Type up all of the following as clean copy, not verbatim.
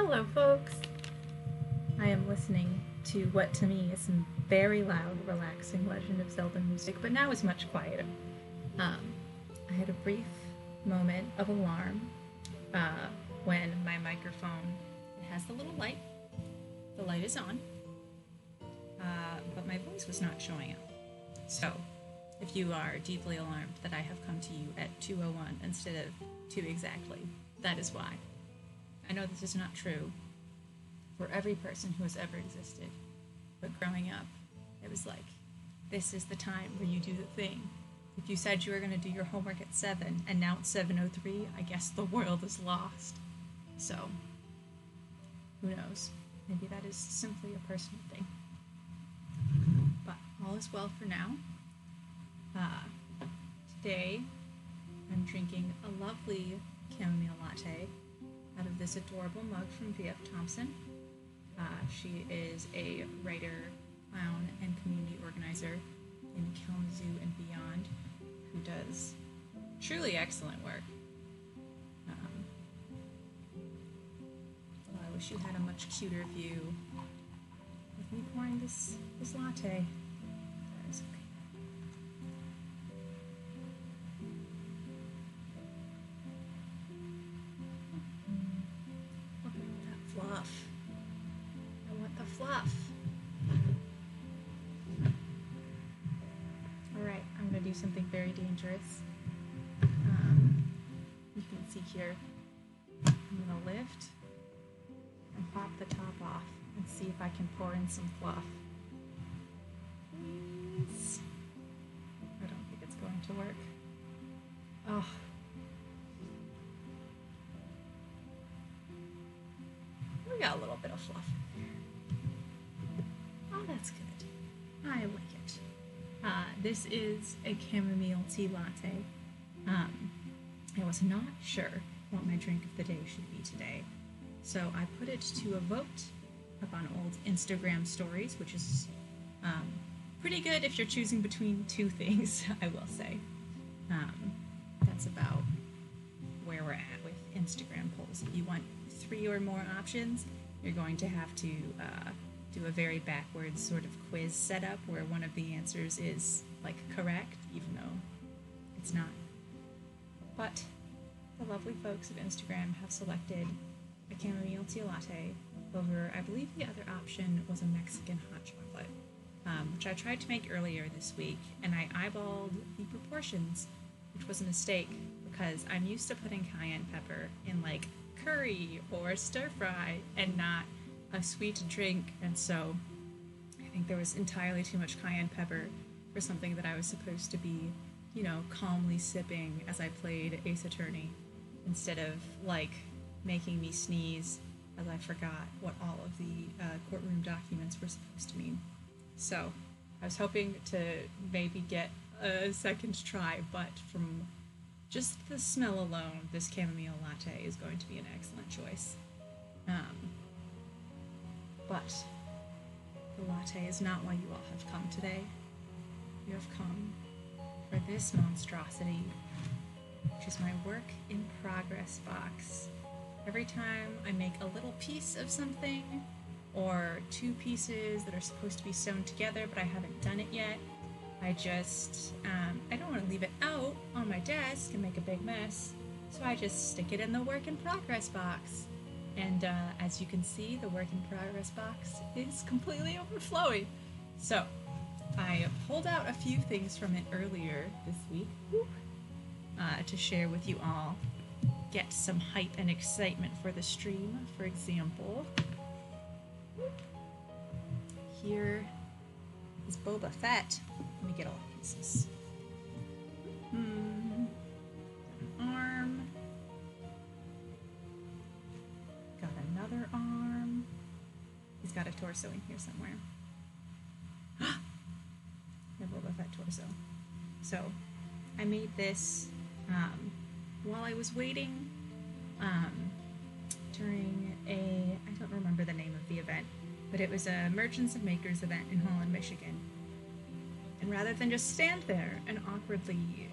Hello, folks! I am listening to what to me is some very loud, relaxing Legend of Zelda music, but now is much quieter. I had a brief moment of alarm when my microphone has the little light. The light is on, but my voice was not showing up. So, if you are deeply alarmed that I have come to you at 2:01 instead of 2 exactly, that is why. I know this is not true for every person who has ever existed, but growing up, it was like, this is the time where you do the thing. If you said you were going to do your homework at 7 and now it's 7:03, I guess the world is lost. So, who knows? Maybe that is simply a personal thing. But all is well for now. Today, I'm drinking a lovely chamomile latte out of this adorable mug from V.F. Thompson. She is a writer, clown, and community organizer in Kalamazoo and beyond who does truly excellent work. I wish you had a much cuter view of me pouring this latte. That is okay. Look at that fluff. I want the fluff. Alright, I'm going to do something very dangerous. You can see here, I'm going to lift and pop the top off and see if I can pour in some fluff. Please. I don't think it's going to work. Oh. We got a little bit of fluff in there. Oh, that's good. I like it. This is a chamomile tea latte. I was not sure what my drink of the day should be today, so I put it to a vote up on old Instagram stories, which is pretty good if you're choosing between two things, I will say. That's about where we're at with Instagram polls. If you want 3 or more options, you're going to have to do a very backwards sort of quiz setup where one of the answers is like correct, even though it's not. But the lovely folks of Instagram have selected a chamomile tea latte over, I believe the other option was a Mexican hot chocolate, which I tried to make earlier this week, and I eyeballed the proportions, which was a mistake because I'm used to putting cayenne pepper in like curry or stir fry and not a sweet drink, and so I think there was entirely too much cayenne pepper for something that I was supposed to be, calmly sipping as I played Ace Attorney, instead of like making me sneeze as I forgot what all of the courtroom documents were supposed to mean. So I was hoping to maybe get a second try, but from just the smell alone, this chamomile latte is going to be an excellent choice. But the latte is not why you all have come today. You have come for this monstrosity, which is my work in progress box. Every time I make a little piece of something, or 2 pieces that are supposed to be sewn together but I haven't done it yet, I just, I don't want to leave it out on my desk and make a big mess, so I just stick it in the work in progress box. And as you can see, the work in progress box is completely overflowing. So I pulled out a few things from it earlier this week to share with you all, get some hype and excitement for the stream. For example, here is Boba Fett. Let me get all the pieces. An arm. Got another arm. He's got a torso in here somewhere. The Boba Fett torso. So, I made this while I was waiting during I don't remember the name of the event, but it was a Merchants and Makers event in Holland, Michigan. And rather than just stand there and awkwardly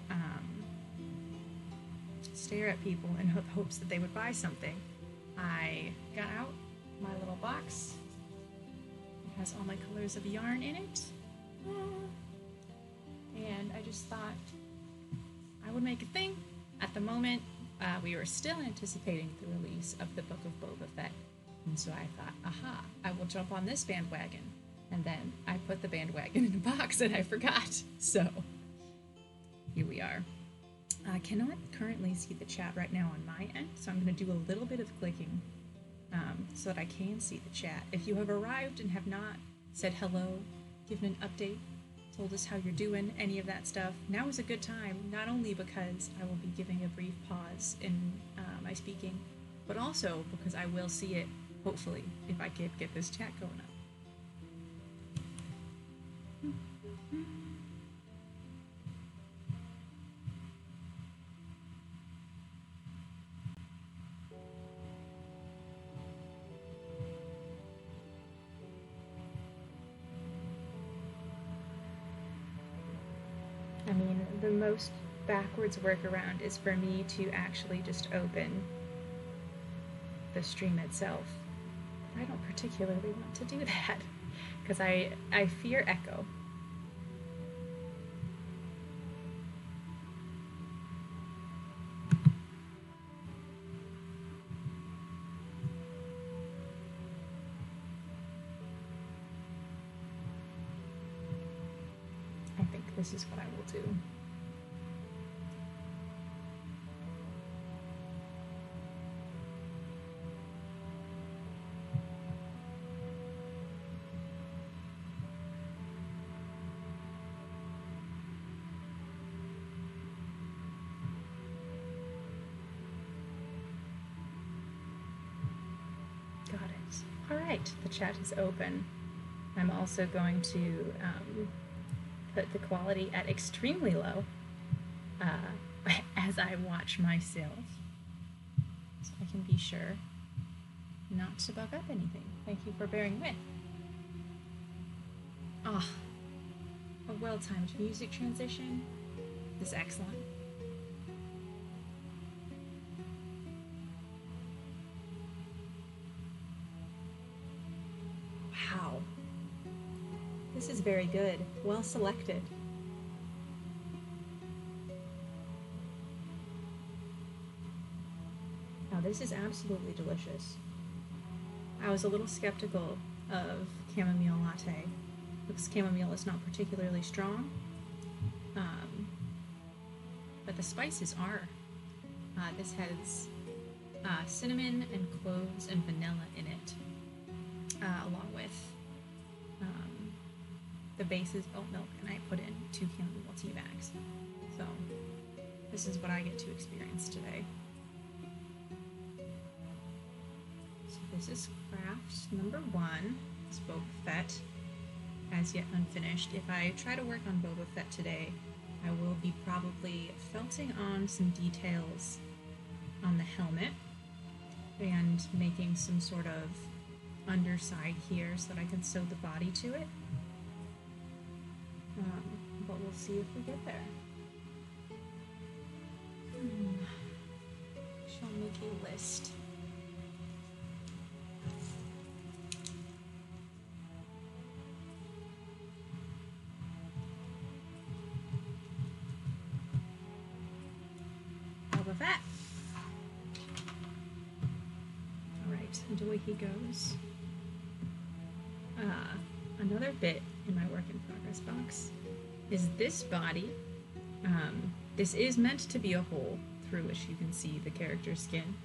stare at people in hopes that they would buy something, I got out my little box. It has all my colors of yarn in it. And I just thought I would make a thing. At the moment, we were still anticipating the release of the Book of Boba Fett. And so I thought, aha, I will jump on this bandwagon. And then I put the bandwagon in a box and I forgot. So here we are. I cannot currently see the chat right now on my end, so I'm going to do a little bit of clicking so that I can see the chat. If you have arrived and have not said hello, given an update, told us how you're doing, any of that stuff, now is a good time, not only because I will be giving a brief pause in my speaking, but also because I will see it, hopefully, if I could get this chat going up. I mean, the most backwards workaround is for me to actually just open the stream itself. But I don't particularly want to do that because I fear echo. I think this is what I will do. Got it. All right, the chat is open. I'm also going to put the quality at extremely low as I watch myself, so I can be sure not to bug up anything. Thank you for bearing with. Ah, a well-timed music transition is excellent. Wow. This is very good. Well selected. Now this is absolutely delicious. I was a little skeptical of chamomile latte because chamomile is not particularly strong, but the spices are. This has cinnamon and cloves and vanilla in it, along with the base is oat milk, and I put in 2 chamomile tea bags. So this is what I get to experience today. So this is craft number 1. It's Boba Fett, as yet unfinished. If I try to work on Boba Fett today, I will be probably felting on some details on the helmet and making some sort of underside here so that I can sew the body to it. But we'll see if we get there. Shall make a list. Boba Fett. Alright, and away he goes. Another bit in my work in progress box is this body. This is meant to be a hole through which you can see the character's skin.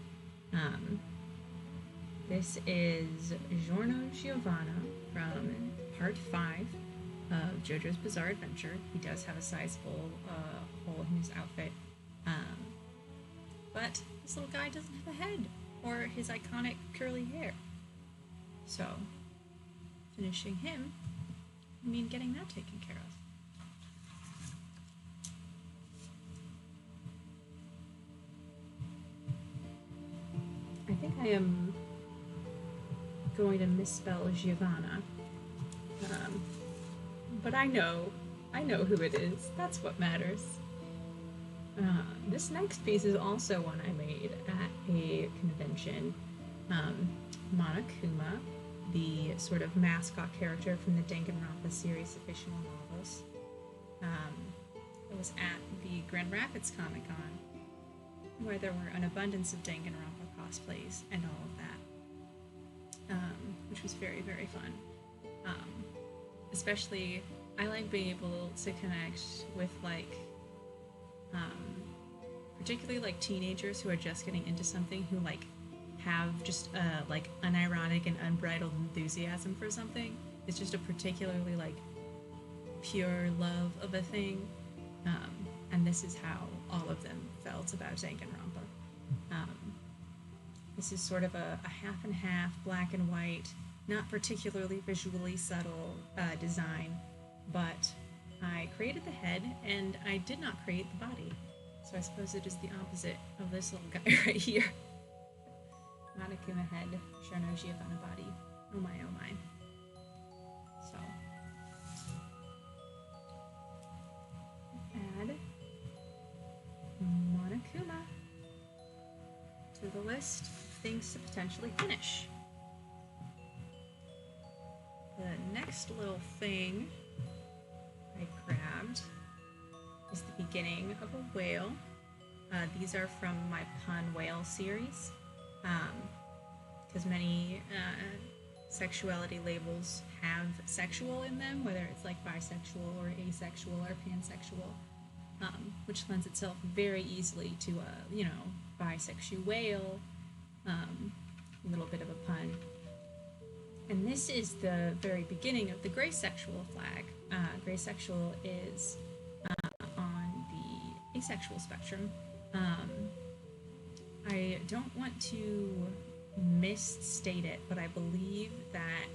This is Giorno Giovanna from part 5 of JoJo's Bizarre Adventure. He does have a sizable hole in his outfit. But this little guy doesn't have a head or his iconic curly hair. So, finishing him, I mean getting that taken care of. I think I am going to misspell Giovanna, but I know who it is. That's what matters. This next piece is also one I made at a convention Monokuma, the sort of mascot character from the Danganronpa series of fictional novels. It was at the Grand Rapids Comic Con, where there were an abundance of Danganronpa cosplays and all of that, which was very, very fun. Especially, I like being able to connect with, like, particularly, like, teenagers who are just getting into something, who, like, have just, like, unironic and unbridled enthusiasm for something. It's just a particularly, like, pure love of a thing. And this is how all of them felt about Danganronpa. This is sort of a half and half, black and white, not particularly visually subtle design, but I created the head and I did not create the body. So I suppose it is the opposite of this little guy right here. Monokuma head, Shouno Giovanna body. Oh my, oh my. So. Add Monokuma to the list of things to potentially finish. The next little thing I grabbed is the beginning of a whale. These are from my Pun Whale series, because many sexuality labels have sexual in them, whether it's like bisexual or asexual or pansexual, which lends itself very easily to a, you know, bisexual whale, a little bit of a pun. And this is the very beginning of the gray sexual flag. Gray sexual is on the asexual spectrum. I don't want to misstate it, but I believe that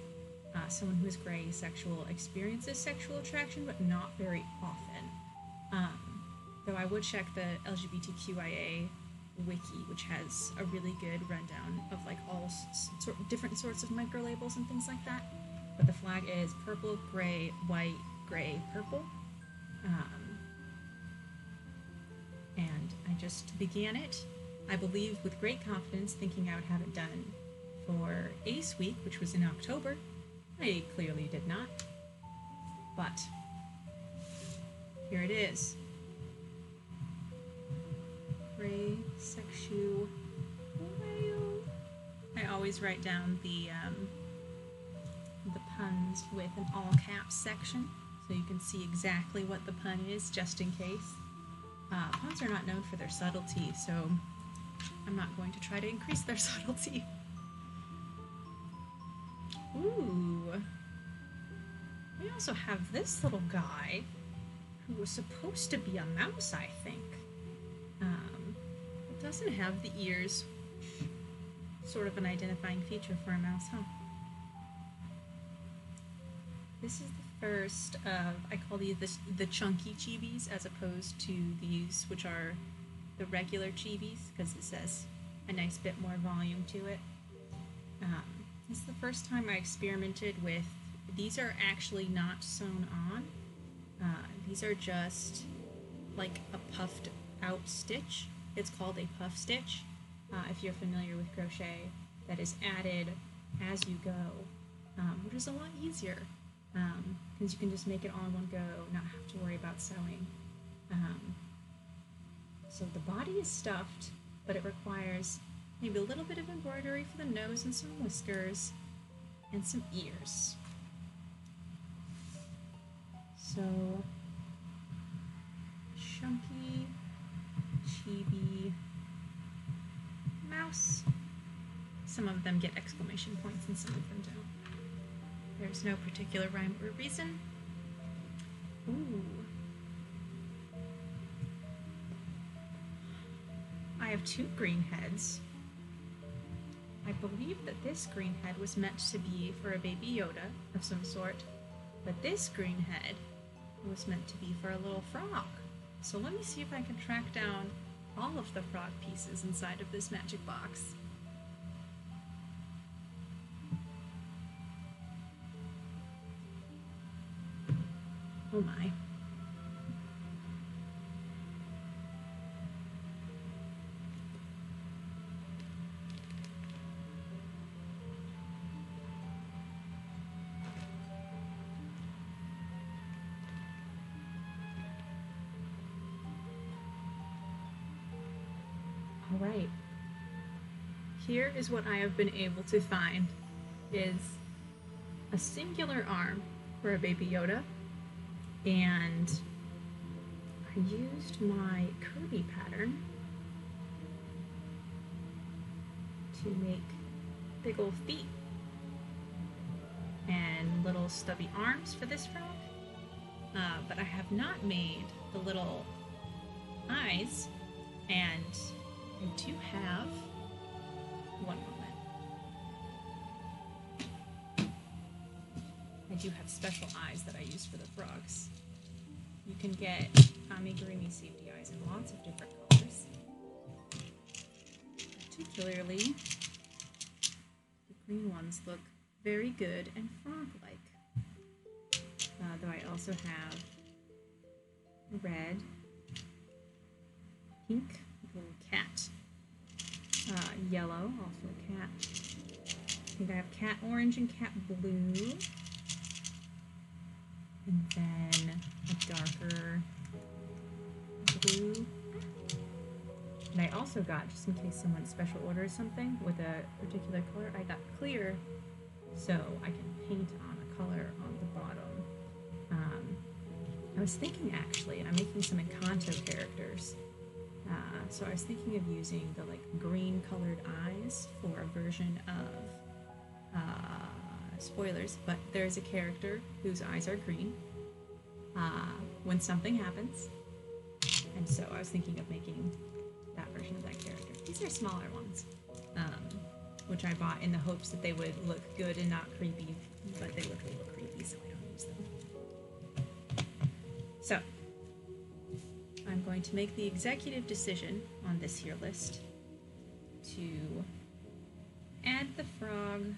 someone who is gray sexual experiences sexual attraction, but not very often. Though I would check the LGBTQIA wiki, which has a really good rundown of like all different sorts of micro labels and things like that. But the flag is purple, gray, white, gray, purple. And I just began it, I believe, with great confidence, thinking I would have it done for Ace Week, which was in October. I clearly did not. But here it is. Gray sexual whale. I always write down the puns with an all caps section, so you can see exactly what the pun is, just in case. Puns are not known for their subtlety, so I'm not going to try to increase their subtlety. Ooh. We also have this little guy who was supposed to be a mouse, I think. It doesn't have the ears. Sort of an identifying feature for a mouse, huh? This is the first of, I call these the chunky chibis, as opposed to these, which are the regular chibis, because it says a nice bit more volume to it. This is the first time I experimented with, these are actually not sewn on. These are just like a puffed out stitch. It's called a puff stitch. If you're familiar with crochet, that is added as you go, which is a lot easier, because you can just make it all in one go, not have to worry about sewing. So the body is stuffed, but it requires maybe a little bit of embroidery for the nose and some whiskers and some ears. So, chunky chibi mouse. Some of them get exclamation points and some of them don't. There's no particular rhyme or reason. Ooh. I have two green heads. I believe that this green head was meant to be for a baby Yoda of some sort, but this green head was meant to be for a little frog. So let me see if I can track down all of the frog pieces inside of this magic box. Oh my. here is what I have been able to find is a singular arm for a Baby Yoda, and I used my Kirby pattern to make big old feet and little stubby arms for this frog, but I have not made the little eyes, and I do have one moment. I do have special eyes that I use for the frogs. You can get amigurumi safety eyes in lots of different colors. Particularly, the green ones look very good and frog-like. Though I also have red, pink, a little cat, yellow, also a cat. I think I have cat orange and cat blue. And then a darker blue. And I also got, just in case someone special orders something with a particular color, I got clear so I can paint on a color on the bottom. I was thinking actually, I'm making some Encanto characters. So I was thinking of using the like green colored eyes for a version of spoilers, but there's a character whose eyes are green when something happens, and so I was thinking of making that version of that character. These are smaller ones, which I bought in the hopes that they would look good and not creepy, but they look a little creepy, so I don't use them. So, I'm going to make the executive decision on this here list to add the frog.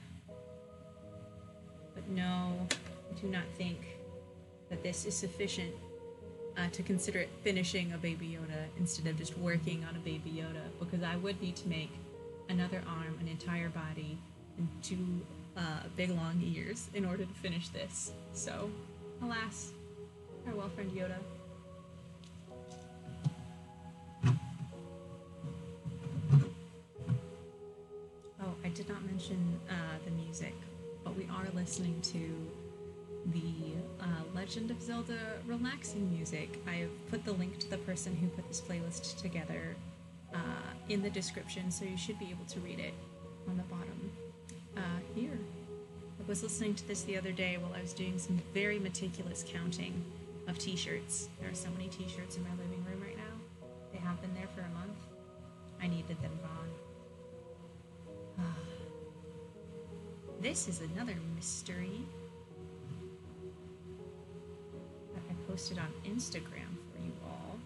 But no, I do not think that this is sufficient to consider it finishing a Baby Yoda instead of just working on a Baby Yoda, because I would need to make another arm, an entire body, and two big long ears in order to finish this. So, alas, farewell, friend Yoda. Oh, I did not mention the music, but we are listening to the Legend of Zelda relaxing music. I have put the link to the person who put this playlist together in the description, so you should be able to read it on the bottom here. I was listening to this the other day while I was doing some very meticulous counting of t-shirts. There are so many t-shirts in my living room right now. They have been there for a month. I needed them gone. This is another mystery that I posted on Instagram for you all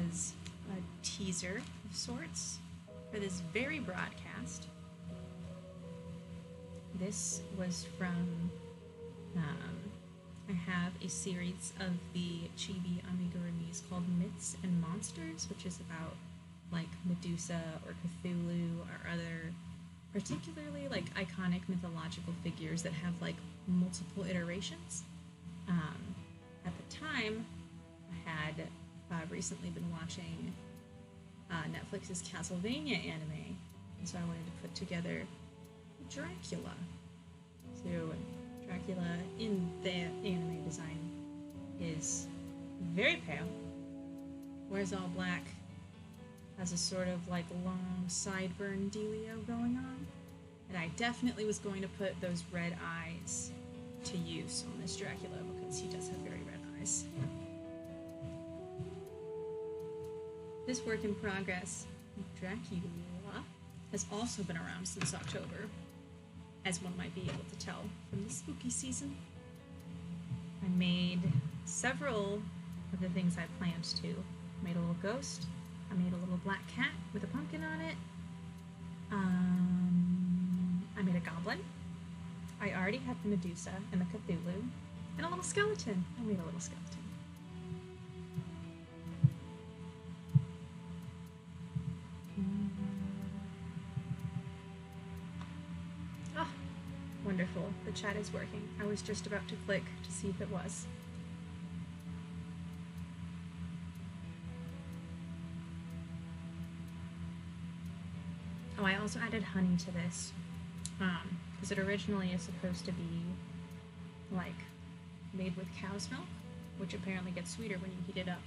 as a teaser of sorts for this very broadcast. This was from, I have a series of the Chibi amigurumis called Myths and Monsters, which is about like Medusa or Cthulhu or other particularly like iconic mythological figures that have like multiple iterations. At the time, I had recently been watching Netflix's Castlevania anime, and so I wanted to put together Dracula. So Dracula in the anime design is very pale, wears all black, has a sort of like long sideburn dealio going on, and I definitely was going to put those red eyes to use on this Dracula because he does have very red eyes. This work in progress, Dracula, has also been around since October, as one might be able to tell from the spooky season. I made several of the things I planned to. I made a little ghost. I made a little black cat with a pumpkin on it. I made a goblin. I already had the Medusa and the Cthulhu. And a little skeleton. I made a little skeleton. Ah, wonderful. The chat is working. I was just about to click to see if it was. Oh, I also added honey to this, because it originally is supposed to be, like, made with cow's milk, which apparently gets sweeter when you heat it up.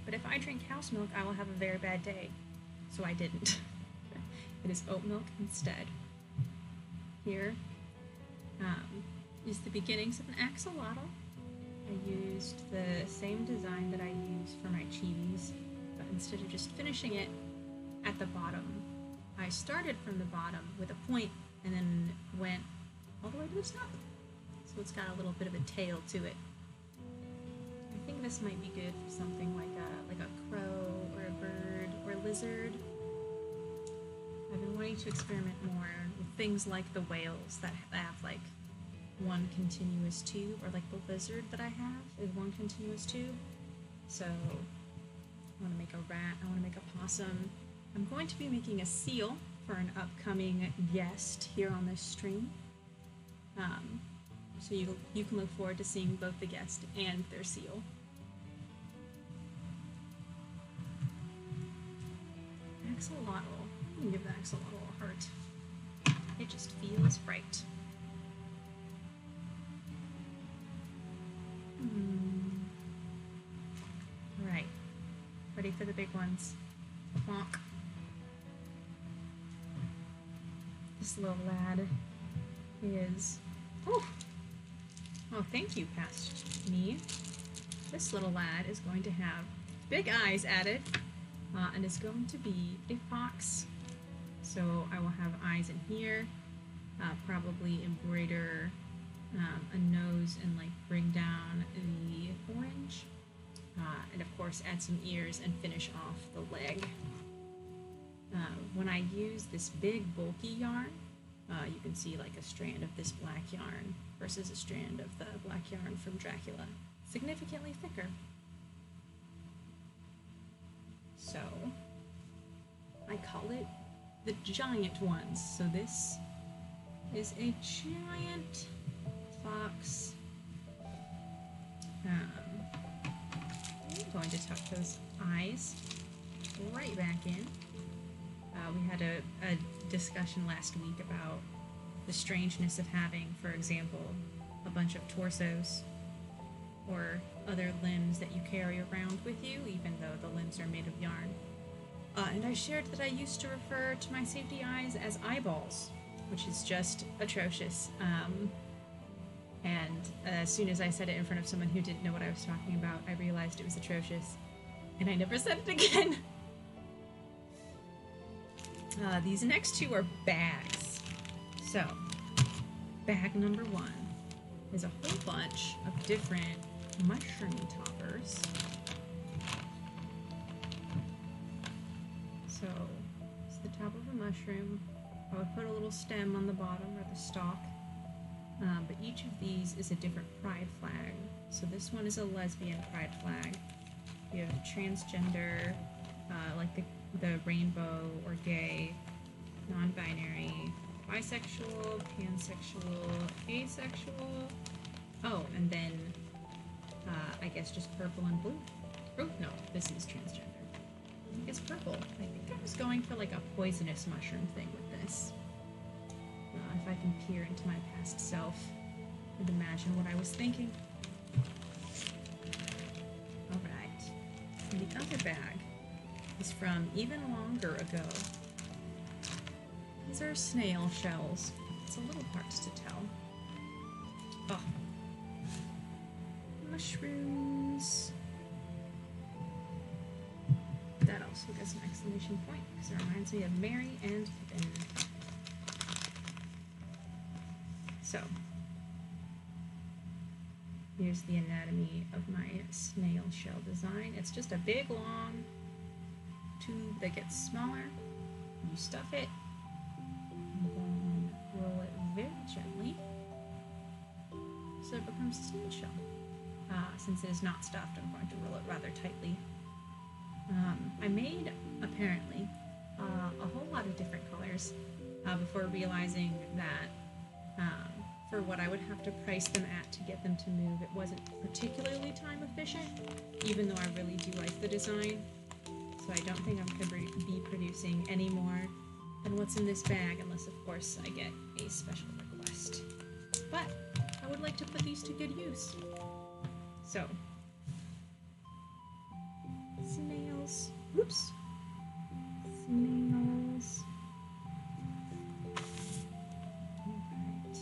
But if I drink cow's milk, I will have a very bad day, so I didn't. It is oat milk instead. Here is the beginnings of an axolotl. I used the same design that I use for my cheese, but instead of just finishing it at the bottom, I started from the bottom with a point and then went all the way to the top. So it's got a little bit of a tail to it. I think this might be good for something like a crow or a bird or a lizard. I've been wanting to experiment more with things like the whales that have like one continuous tube, or like the lizard that I have is one continuous tube. So I want to make a rat, I want to make a possum. I'm going to be making a seal for an upcoming guest here on this stream. So you can look forward to seeing both the guest and their seal. Axolotl. I'm gonna give the axolotl a heart. It just feels right. Alright. Ready for the big ones. Bonk. This little lad is... Oh, thank you, past me. This little lad is going to have big eyes added, and is going to be a fox. So I will have eyes in here, probably embroider a nose and like bring down the orange, and of course add some ears and finish off the leg. When I use this big bulky yarn, you can see like a strand of this black yarn versus a strand of the black yarn from Dracula. Significantly thicker. So I call it the giant ones. So this is a giant fox. I'm going to tuck those eyes right back in. We had a discussion last week about the strangeness of having, for example, a bunch of torsos or other limbs that you carry around with you, even though the limbs are made of yarn. And I shared that I used to refer to my safety eyes as eyeballs, which is just atrocious. And as soon as I said it in front of someone who didn't know what I was talking about, I realized it was atrocious, and I never said it again. These next two are bags. So, bag number one is a whole bunch of different mushroom toppers. So, it's the top of a mushroom. I would put a little stem on the bottom, or the stalk. But each of these is a different pride flag. So this one is a lesbian pride flag. We have transgender, like the rainbow or gay, non-binary, bisexual, pansexual, asexual. Oh, and then I guess just purple and blue. Oh, no, this is transgender. I think it's purple. I think I was going for like a poisonous mushroom thing with this. If I can peer into my past self and imagine what I was thinking. Alright. And the other bag is from even longer ago. These are snail shells. It's a little hard to tell. Oh. Mushrooms. That also gets an exclamation point because it reminds me of Mary and Pippin. So, here's the anatomy of my snail shell design. It's just a big, long tube that gets smaller. You stuff it, and then roll it very gently so it becomes a snail shell. Since it is not stuffed, I'm going to roll it rather tightly. I made, apparently, a whole lot of different colors before realizing that for what I would have to price them at to get them to move, it wasn't particularly time efficient, even though I really do like the design. So so I don't think I'm going to be producing any more than what's in this bag, unless of course I get a special request. But I would like to put these to good use. So, snails, oops, snails. Alright.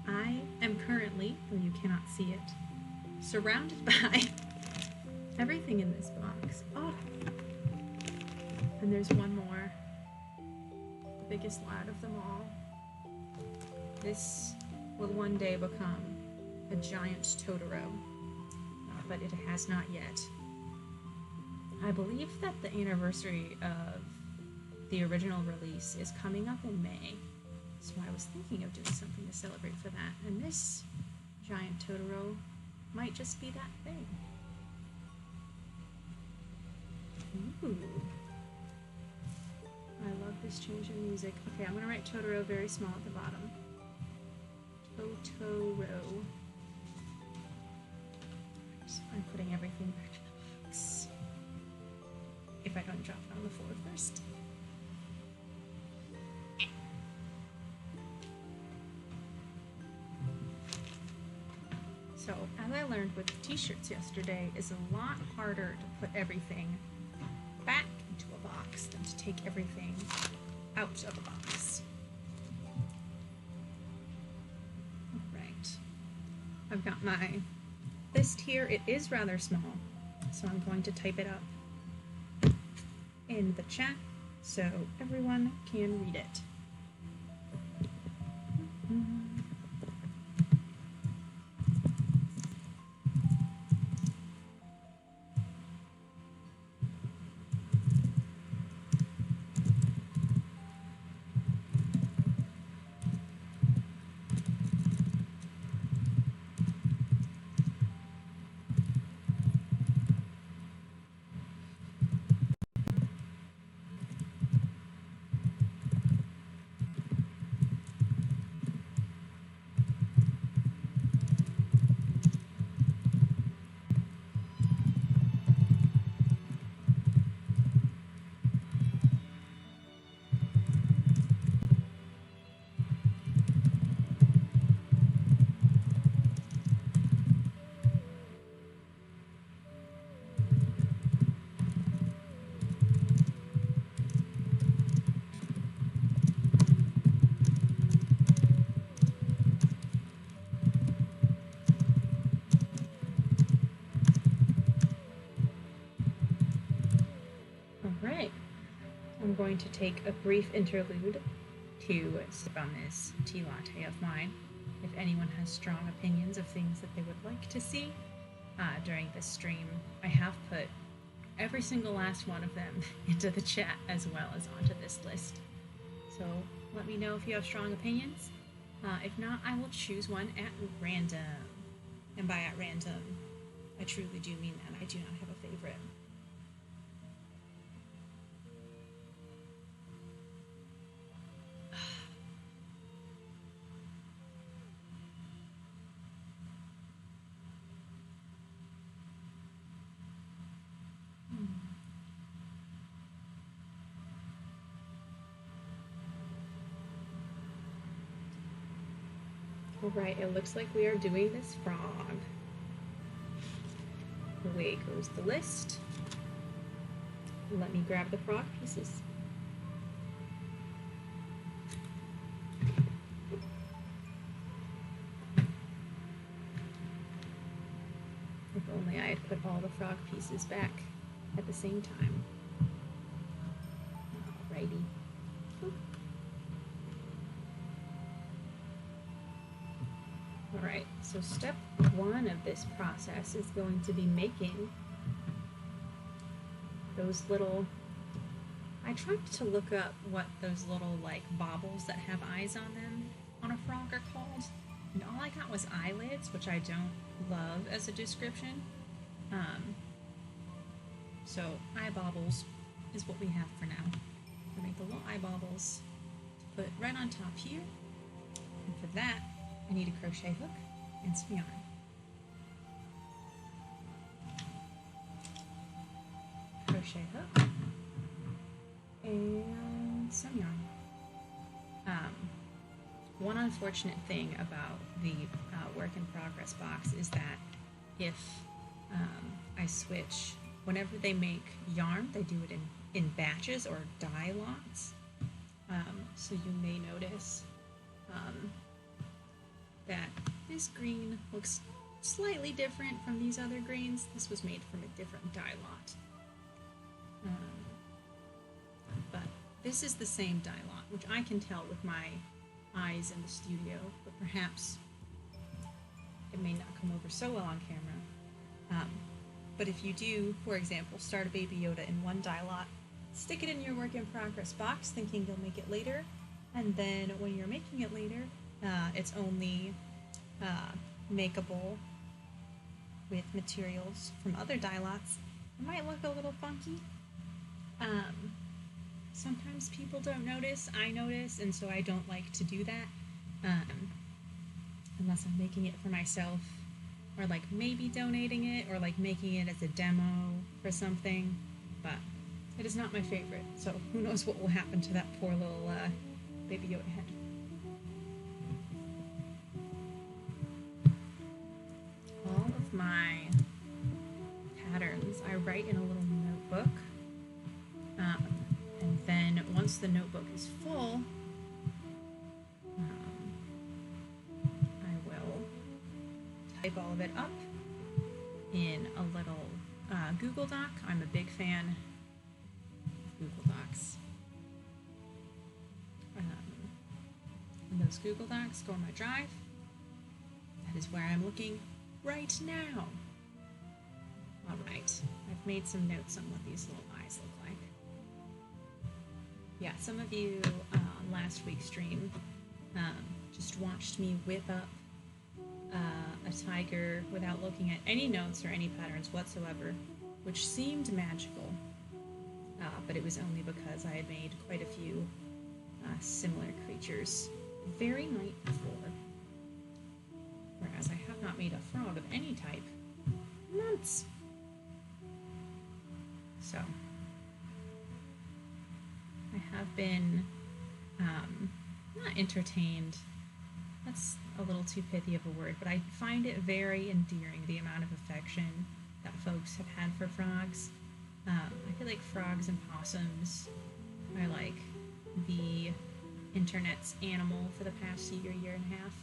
I am currently, though you cannot see it, surrounded by everything in this box. Oh! And there's one more. The biggest lad of them all. This will one day become a giant Totoro, but it has not yet. I believe that the anniversary of the original release is coming up in May, so I was thinking of doing something to celebrate for that, and this giant Totoro might just be that thing. Ooh. I love this change in music. Okay, I'm going to write Totoro very small at the bottom. Totoro. I'm putting everything back in the box. If I don't drop it on the floor first. So, as I learned with the t-shirts yesterday, is a lot harder to put everything back into a box than to take everything out of a box. Alright. I've got my list here. It is rather small, so I'm going to type it up in the chat so everyone can read it. I'm going to take a brief interlude to sip on this tea latte of mine. If anyone has strong opinions of things that they would like to see during this stream, I have put every single last one of them into the chat as well as onto this list. So let me know if you have strong opinions. If not, I will choose one at random. And by at random, I truly do mean that. I do not have a favorite. Alright, it looks like we are doing this frog. Away goes the list. Let me grab the frog pieces. If only I had put all the frog pieces back at the same time. Alrighty. Alright, so step one of this process is going to be making those little, I tried to look up what those little like baubles that have eyes on them on a frog are called, and all I got was eyelids, which I don't love as a description. So eye baubles is what we have for now. We'll make the little eye baubles to put right on top here, and for that I need a crochet hook and some yarn. crochet hook and some yarn. One unfortunate thing about the work in progress box is that if I switch, whenever they make yarn, they do it in batches or dye lots. So you may notice that this green looks slightly different from these other greens. This was made from a different dye lot. But this is the same dye lot, which I can tell with my eyes in the studio, but perhaps it may not come over so well on camera. But if you do, for example, start a Baby Yoda in one dye lot, stick it in your work in progress box thinking you'll make it later, and then when you're making it later, it's only makeable with materials from other dye lots. It might look a little funky. Sometimes people don't notice, I notice, and so I don't like to do that unless I'm making it for myself, or like maybe donating it, or like making it as a demo for something, but it is not my favorite, so who knows what will happen to that poor little Baby Yoda head. All of my patterns I write in a little notebook, and then once the notebook is full, I will type all of it up in a little Google Doc. I'm a big fan of Google Docs. And those Google Docs go on my drive. That is where I'm looking right now. All right, I've made some notes on what these little eyes look like. Yeah, some of you on last week's stream just watched me whip up a tiger without looking at any notes or any patterns whatsoever, which seemed magical, but it was only because I had made quite a few similar creatures the very night before, whereas I have not made a frog of any type in months. So I have been not entertained, that's a little too pithy of a word, but I find it very endearing, the amount of affection that folks have had for frogs. I feel like frogs and possums are like the internet's animal for the past year and a half.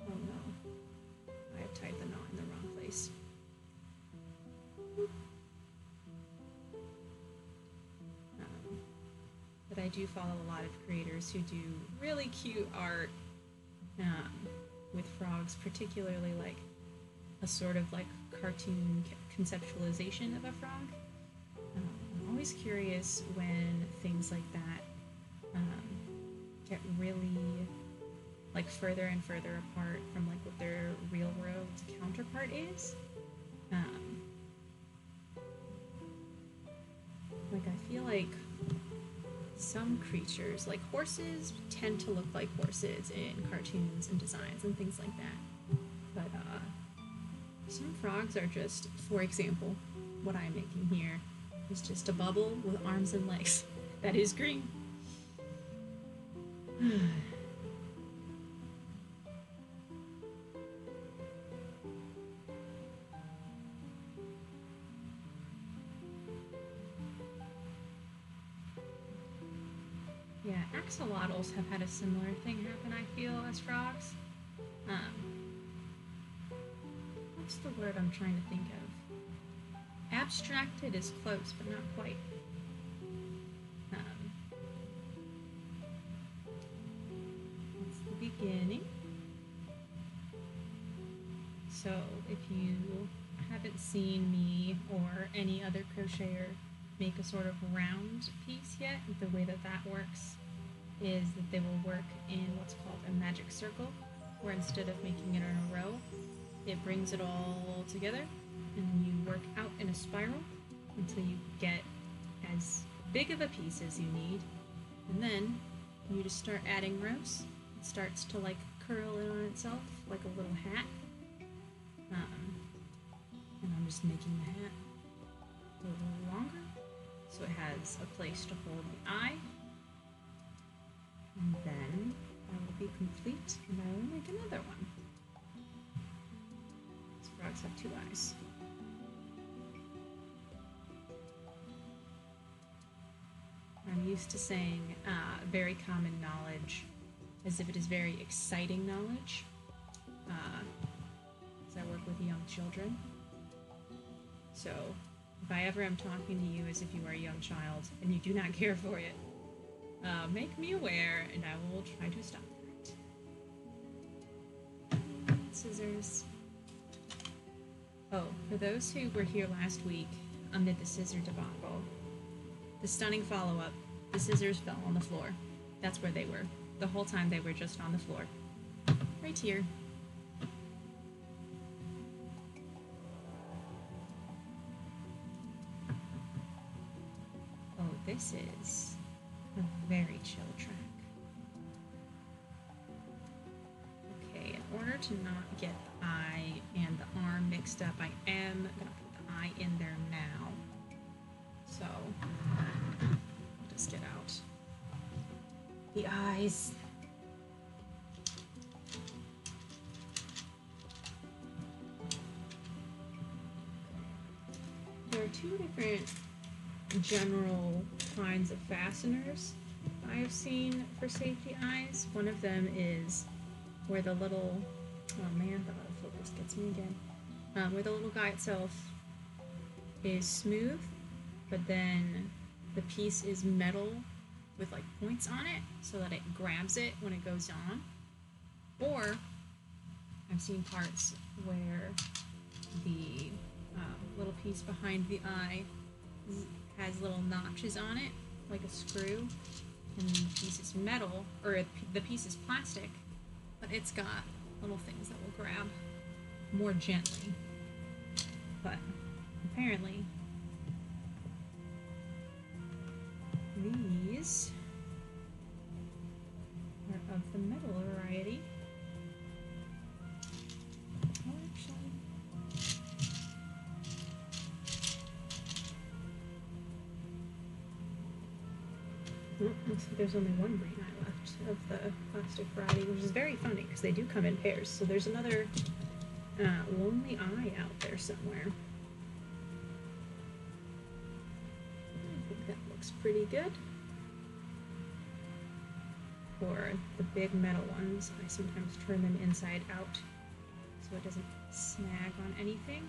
Oh no, I have tied the knot in the wrong place. But I do follow a lot of creators who do really cute art with frogs, particularly like a sort of like cartoon conceptualization of a frog. I'm always curious when things like that get really like further and further apart from like what their real world counterpart is. Like I feel like some creatures, like horses, tend to look like horses in cartoons and designs and things like that. But some frogs are just, for example, what I'm making here is just a bubble with arms and legs that is green. Yeah, axolotls have had a similar thing happen, I feel, as frogs. What's the word I'm trying to think of? Abstracted is close, but not quite. That's the beginning. So if you haven't seen me or any other crocheter make a sort of round piece yet, the way that that works is that they will work in what's called a magic circle, where instead of making it in a row, it brings it all together, and then you work out in a spiral until you get as big of a piece as you need, and then you just start adding rows. It starts to like curl in on itself like a little hat, and just making the hat a little longer so it has a place to hold the eye. And then I will be complete and I will make another one. These frogs have 2 eyes. I'm used to saying very common knowledge as if it is very exciting knowledge, as I work with young children. So if I ever am talking to you as if you are a young child and you do not care for it, make me aware and I will try to stop that. Scissors. Oh, for those who were here last week amid the scissor debacle, the stunning follow-up, the scissors fell on the floor. That's where they were. The whole time they were just on the floor. Right here. Oh, this is a very chill track. Okay, in order to not get the eye and the arm mixed up, I am gonna put the eye in there now. So, I'll just get out the eyes. There are 2 different general kinds of fasteners I have seen for safety eyes. One of them is where the little, oh man, the autofocus gets me again, where the little guy itself is smooth, but then the piece is metal with like points on it so that it grabs it when it goes on. Or I've seen parts where the little piece behind the eye has little notches on it, like a screw, and the piece is metal, or the piece is plastic, but it's got little things that will grab more gently. But apparently these are of the metal variety. Oh, actually, looks like there's only one green eye left of the plastic variety, which is very funny because they do come in pairs. So there's another lonely eye out there somewhere. I think that looks pretty good. For the big metal ones, I sometimes turn them inside out so it doesn't snag on anything.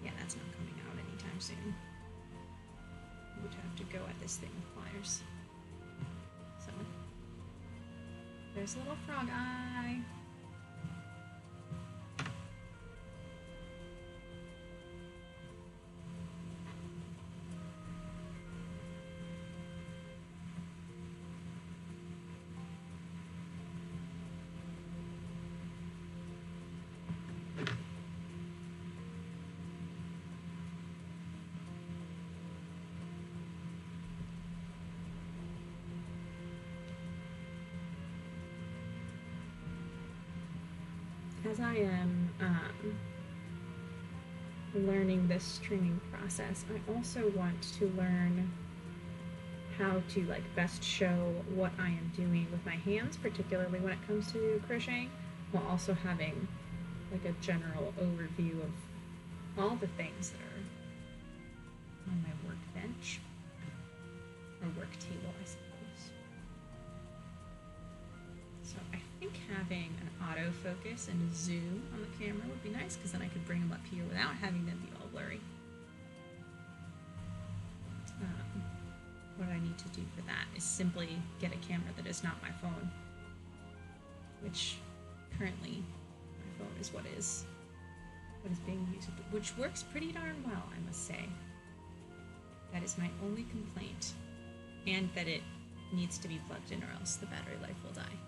Yeah, that's not coming out anytime soon. Would have to go at this thing with pliers. So there's a little frog eye. As I am learning this stringing process, I also want to learn how to like best show what I am doing with my hands, particularly when it comes to crocheting, while also having like a general overview of all the things that are on my workbench or work table, I suppose. So I think having an autofocus and a zoom on the camera would be nice, because then I could bring them up here without having them be all blurry. What I need to do for that is simply get a camera that is not my phone, which currently my phone is what is being used, which works pretty darn well, I must say. That is my only complaint, and that it needs to be plugged in or else the battery life will die.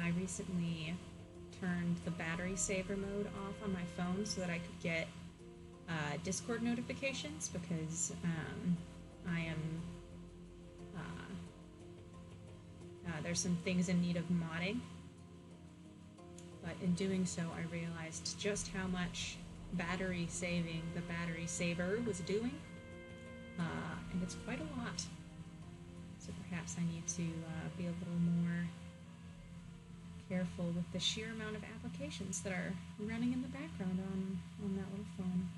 I recently turned the battery saver mode off on my phone so that I could get Discord notifications, because I am there's some things in need of modding, but in doing so, I realized just how much battery saving the battery saver was doing, and it's quite a lot. So perhaps I need to be a little more careful with the sheer amount of applications that are running in the background on that little phone.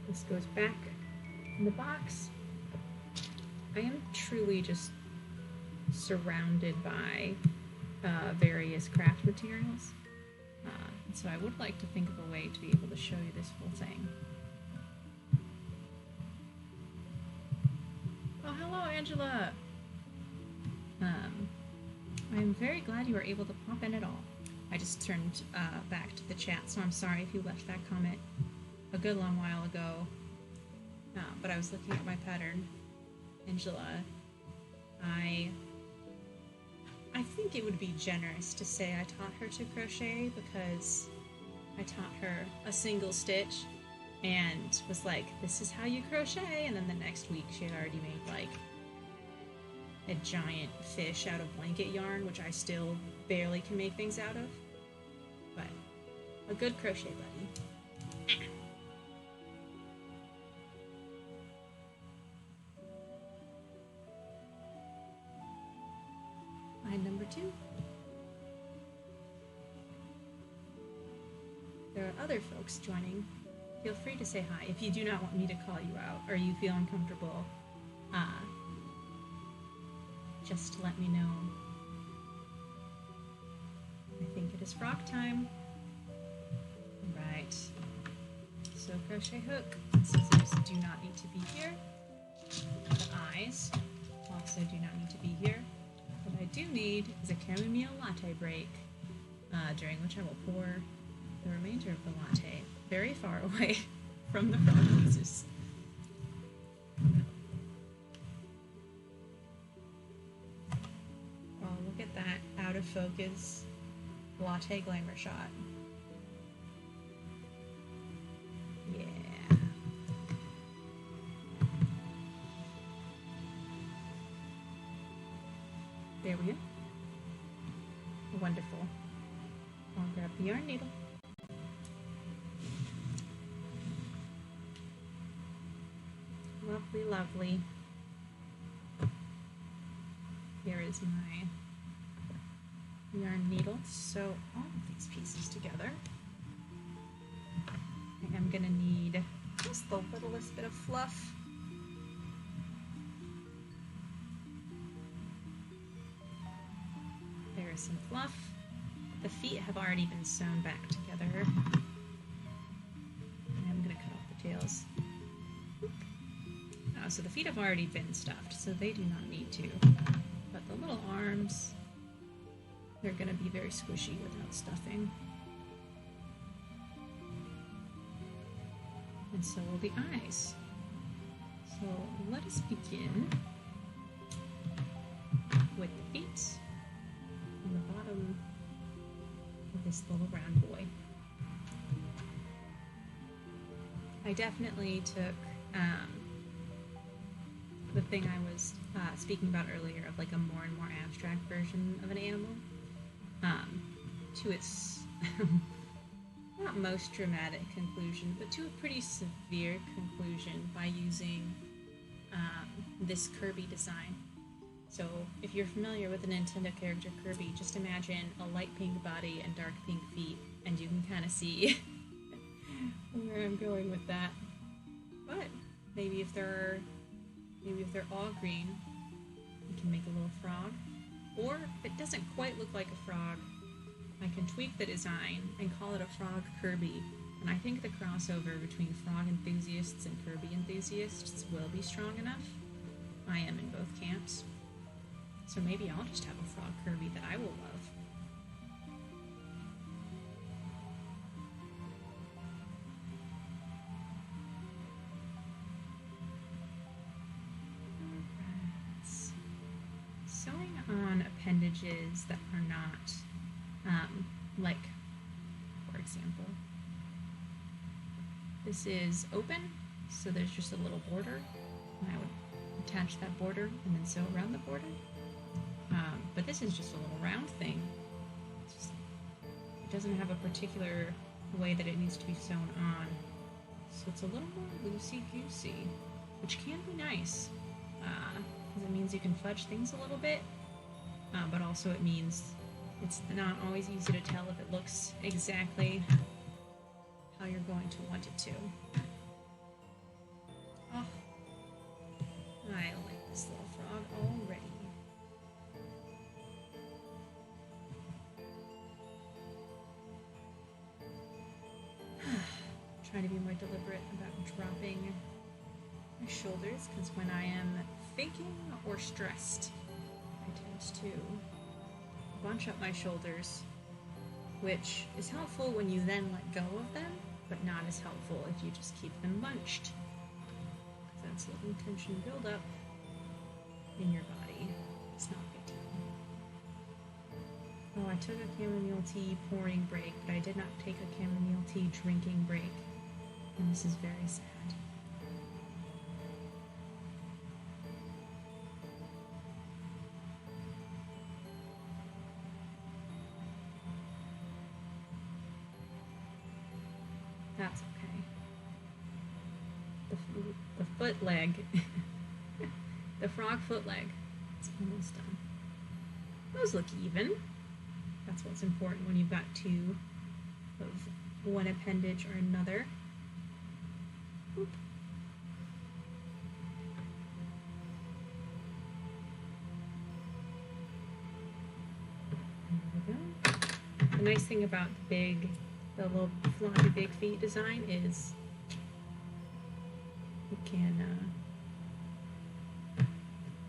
This goes back in the box. I am truly just surrounded by various craft materials. So I would like to think of a way to be able to show you this whole thing. Oh, hello, Angela! I'm very glad you were able to pop in at all. I just turned back to the chat, so I'm sorry if you left that comment a good long while ago. But I was looking at my pattern. Angela, I think it would be generous to say I taught her to crochet, because I taught her a single stitch and was like, this is how you crochet, and then the next week she had already made like a giant fish out of blanket yarn, which I still barely can make things out of. But a good crochet buddy. Line number 2. There are other folks joining. Feel free to say hi if you do not want me to call you out or you feel uncomfortable. Just let me know. I think it is frog time. Right. So crochet hook. Scissors do not need to be here. The eyes also do not need to be here. What I do need is a chamomile latte break, during which I will pour the remainder of the latte very far away from the frog pieces. Oh, look at that out of focus latte glamour shot. Yeah. There we go. Wonderful. I'll grab the yarn needle. Lovely, lovely. Here is my yarn needle. Sew all of these pieces together. I am going to need just the littlest bit of fluff. There is some fluff. The feet have already been sewn back together. I'm going to cut off the tails. So the feet have already been stuffed, so they do not need to. But the little arms, they're going to be very squishy without stuffing. And so will the eyes. So let us begin with the feet on the bottom of this little round boy. I definitely took the thing I was speaking about earlier of like a more and more abstract version of an animal to its not most dramatic conclusion, but to a pretty severe conclusion by using this Kirby design. So if you're familiar with the Nintendo character Kirby, just imagine a light pink body and dark pink feet, and you can kind of see where I'm going with that. But maybe if they're all green, we can make a little frog. Or if it doesn't quite look like a frog, I can tweak the design and call it a Frog Kirby. And I think the crossover between frog enthusiasts and Kirby enthusiasts will be strong enough. I am in both camps. So maybe I'll just have a Frog Kirby that I will love. appendages that are not, like, for example, this is open, so there's just a little border, and I would attach that border and then sew around the border. But this is just a little round thing. It doesn't have a particular way that it needs to be sewn on, so it's a little more loosey-goosey, which can be nice, because it means you can fudge things a little bit, but also it means it's not always easy to tell if it looks exactly how you're going to want it to. Oh, I like this little frog already. Trying to be more deliberate about dropping my shoulders, because when I am thinking or stressed, I tend to bunch up my shoulders, which is helpful when you then let go of them, but not as helpful if you just keep them bunched, because that's letting tension build up in your body. It's not a good time. Oh, I took a chamomile tea pouring break, but I did not take a chamomile tea drinking break, and this is very sad. That's okay. The foot leg, the frog foot leg, it's almost done. Those look even. That's what's important when you've got two of one appendage or another. Oop. There we go. The nice thing about the little floppy big feet design is you can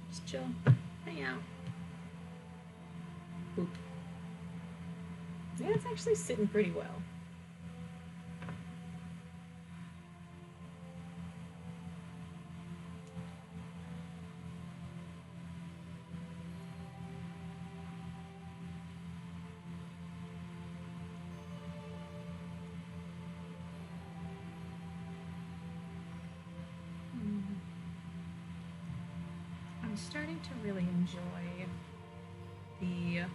just chill, hang out. Boop. Yeah, it's actually sitting pretty well. I'm starting to really enjoy the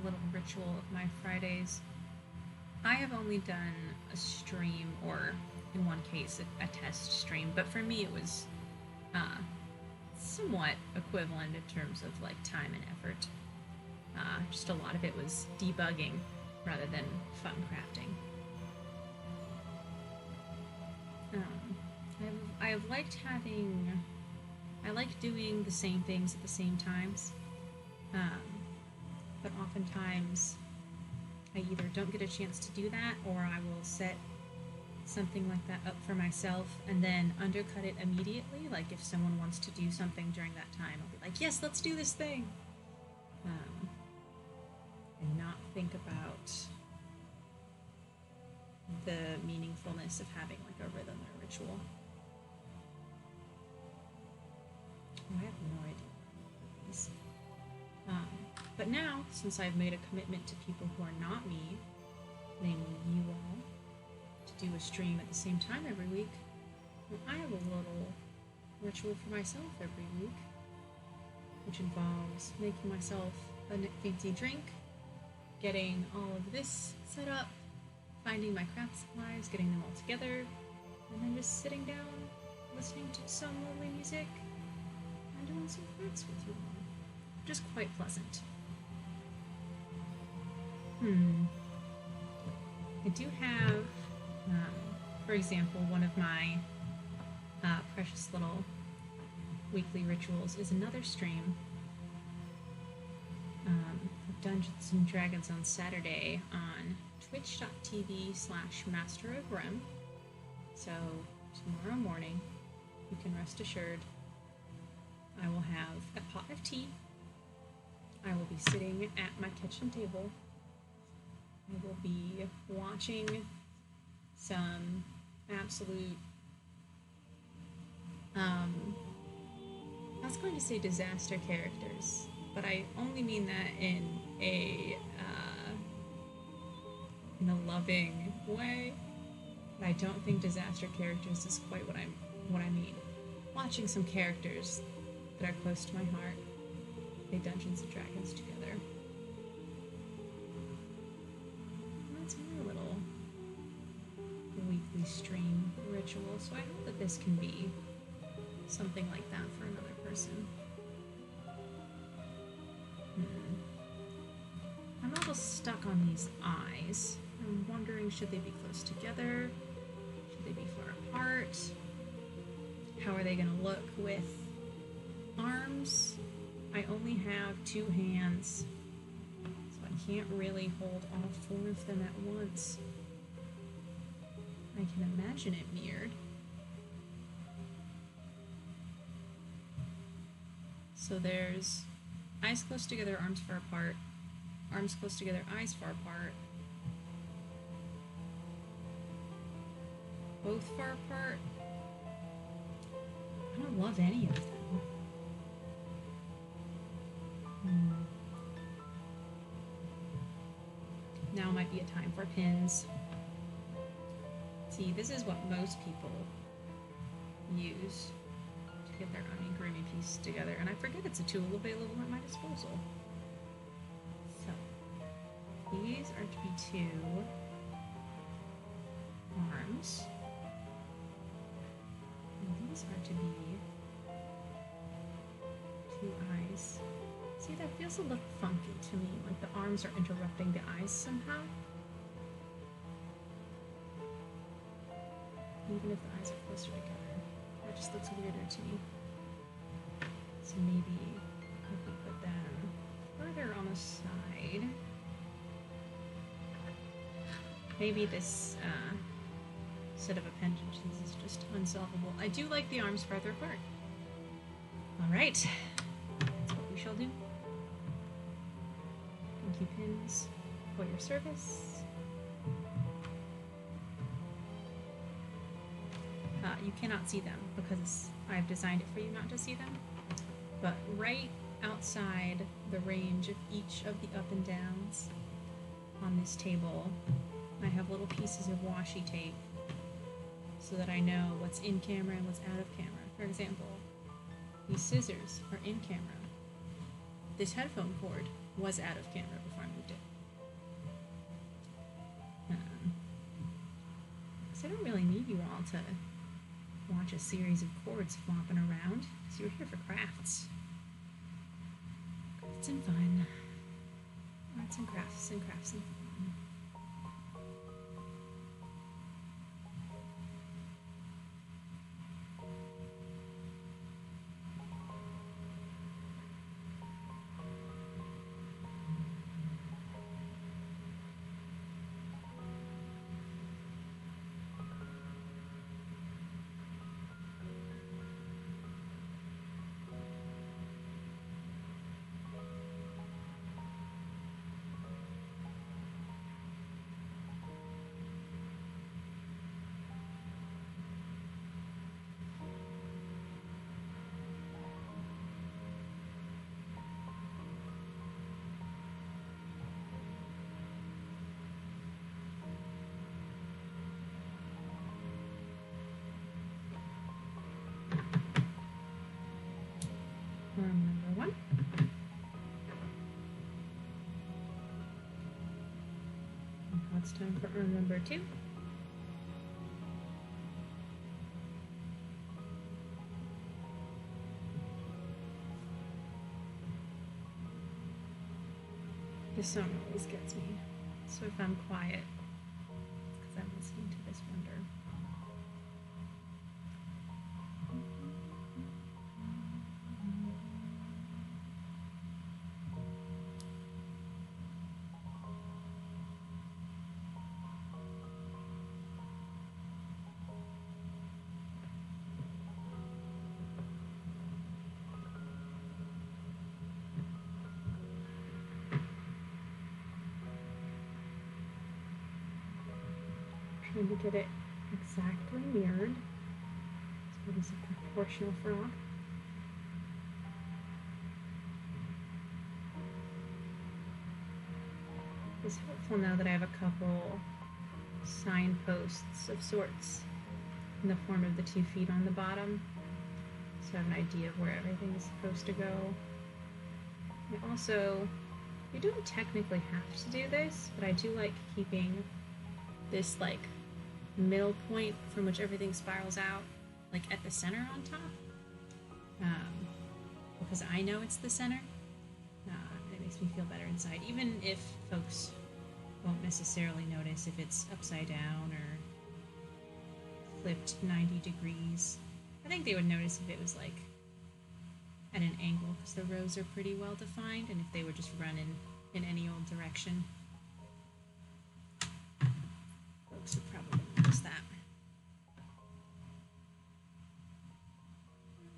little ritual of my Fridays. I have only done a stream, or in one case a test stream, but for me it was somewhat equivalent in terms of like time and effort. Just a lot of it was debugging rather than fun crafting. I have liked I like doing the same things at the same times, but oftentimes I either don't get a chance to do that, or I will set something like that up for myself and then undercut it immediately. Like if someone wants to do something during that time, I'll be like, yes, let's do this thing, and not think about the meaningfulness of having like a rhythm or ritual. Oh, I have no idea. But now, since I've made a commitment to people who are not me, namely you all, to do a stream at the same time every week, well, I have a little ritual for myself every week, which involves making myself a fancy drink, getting all of this set up, finding my craft supplies, getting them all together, and then just sitting down, listening to some lovely music, and doing some crafts with you all. Just quite pleasant. I do have, for example, one of my precious little weekly rituals is another stream of Dungeons and Dragons on Saturday on twitch.tv/Master of Rem. So tomorrow morning, you can rest assured, I will have a pot of tea. I will be sitting at my kitchen table. I will be watching some absolute, I was going to say disaster characters, but I only mean that in a loving way. But I don't think disaster characters is quite what I mean. Watching some characters that are close to my heart play Dungeons and Dragons together. That's my little weekly stream ritual, so I hope that this can be something like that for another person. I'm a little stuck on these eyes. I'm wondering, should they be close together? Should they be far apart? How are they going to look with arms? I only have 2 hands, so I can't really hold all 4 of them at once. I can imagine it mirrored. So there's eyes close together, arms far apart. Arms close together, eyes far apart. Both far apart. I don't love any of them. Now might be a time for pins. See, this is what most people use to get their amigurumi piece together, and I forget it's a tool available at my disposal. So, these are to be 2 arms. And these are to be 2 eyes. See, that feels a little funky to me, like the arms are interrupting the eyes somehow. Even if the eyes are closer together, that just looks weirder to me. So maybe if we put them further on the side, maybe this set of appendages is just unsolvable. I do like the arms farther apart. Alright, that's what we shall do. Thank you, pins, for your service. You cannot see them because I've designed it for you not to see them. But right outside the range of each of the up and downs on this table, I have little pieces of washi tape so that I know what's in camera and what's out of camera. For example, these scissors are in camera. This headphone cord was out of camera before I moved it. So I don't really need you all to watch a series of cords flopping around, because you're here for crafts. Crafts and fun. Arts and crafts and crafts and fun. Number 1. And now it's time for urn number 2. This song always gets me. So if I'm quiet, it's because I'm listening to this wonder. Trying to get it exactly mirrored. So it is a proportional frog. is helpful now that I have a couple signposts of sorts in the form of the 2 feet on the bottom, so I have an idea of where everything is supposed to go. And also, you don't technically have to do this, but I do like keeping this like middle point from which everything spirals out, like at the center on top, because I know it's the center. It makes me feel better inside, even if folks won't necessarily notice if it's upside down or flipped 90 degrees. I think they would notice if it was like at an angle, because the rows are pretty well defined, and if they were just running in any old direction, folks would probably notice that.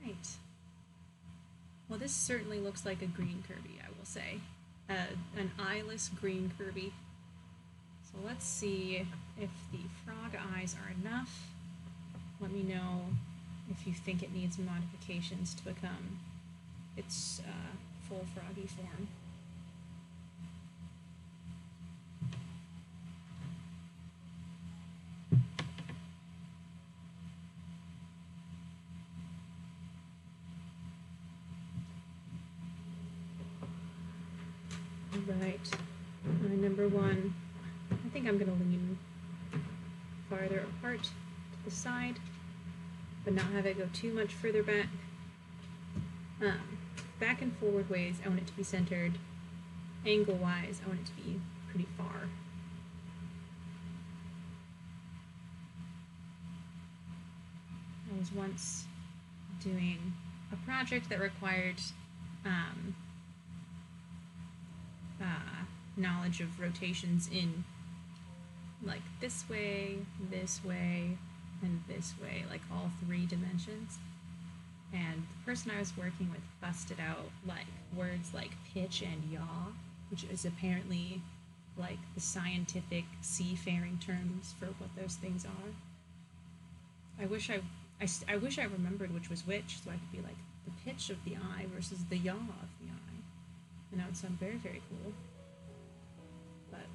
Right. Well, this certainly looks like a green Kirby, I will say. An eyeless green Kirby. So let's see if the frog eyes are enough. Let me know if you think it needs modifications to become its full froggy form. Right. Number one, I think I'm going to lean farther apart to the side, but not have it go too much further back. Back and forward ways, I want it to be centered. Angle-wise, I want it to be pretty far. I was once doing a project that required knowledge of rotations in like this way, and this way, like all 3 dimensions. And the person I was working with busted out like words like pitch and yaw, which is apparently like the scientific seafaring terms for what those things are. I wish I remembered which was which, so I could be like the pitch of the eye versus the yaw of the eye. And that would sound very, very cool. But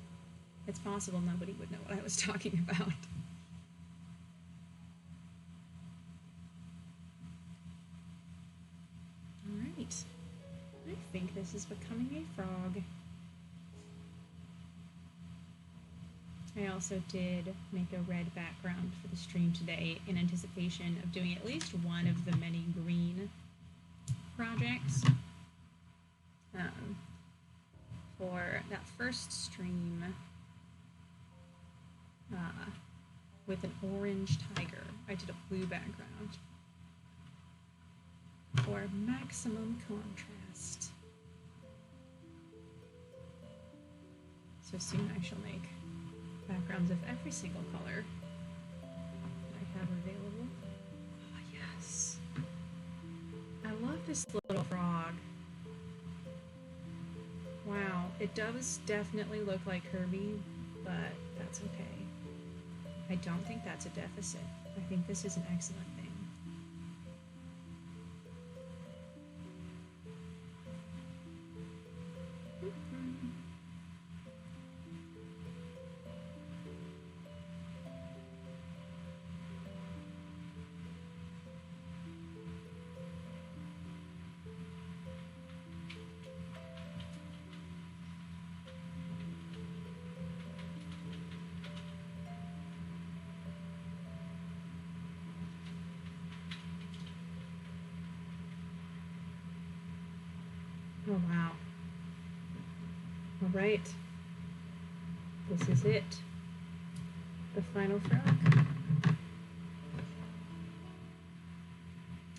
it's possible nobody would know what I was talking about. Alright. I think this is becoming a frog. I also did make a red background for the stream today in anticipation of doing at least one of the many green projects. For that first stream with an orange tiger, I did a blue background for maximum contrast. So soon I shall make backgrounds of every single color that I have available. Oh, yes. I love this little frog. Wow, it does definitely look like Kirby, but that's okay. I don't think that's a deficit. I think this is an excellent thing. Oh, wow. All right. This is it. The final frog.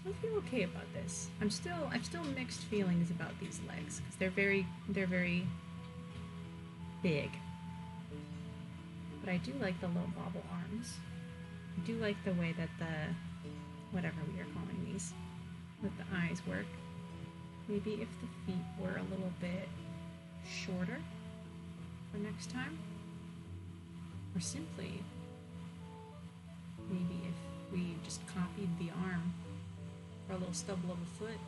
I feel okay about this. I've still mixed feelings about these legs because they're very big. But I do like the low bobble arms. I do like the way that the whatever we are calling these, that the eyes work. Maybe if the feet were a little bit shorter for next time. Or simply, maybe if we just copied the arm for a little stubble of a foot.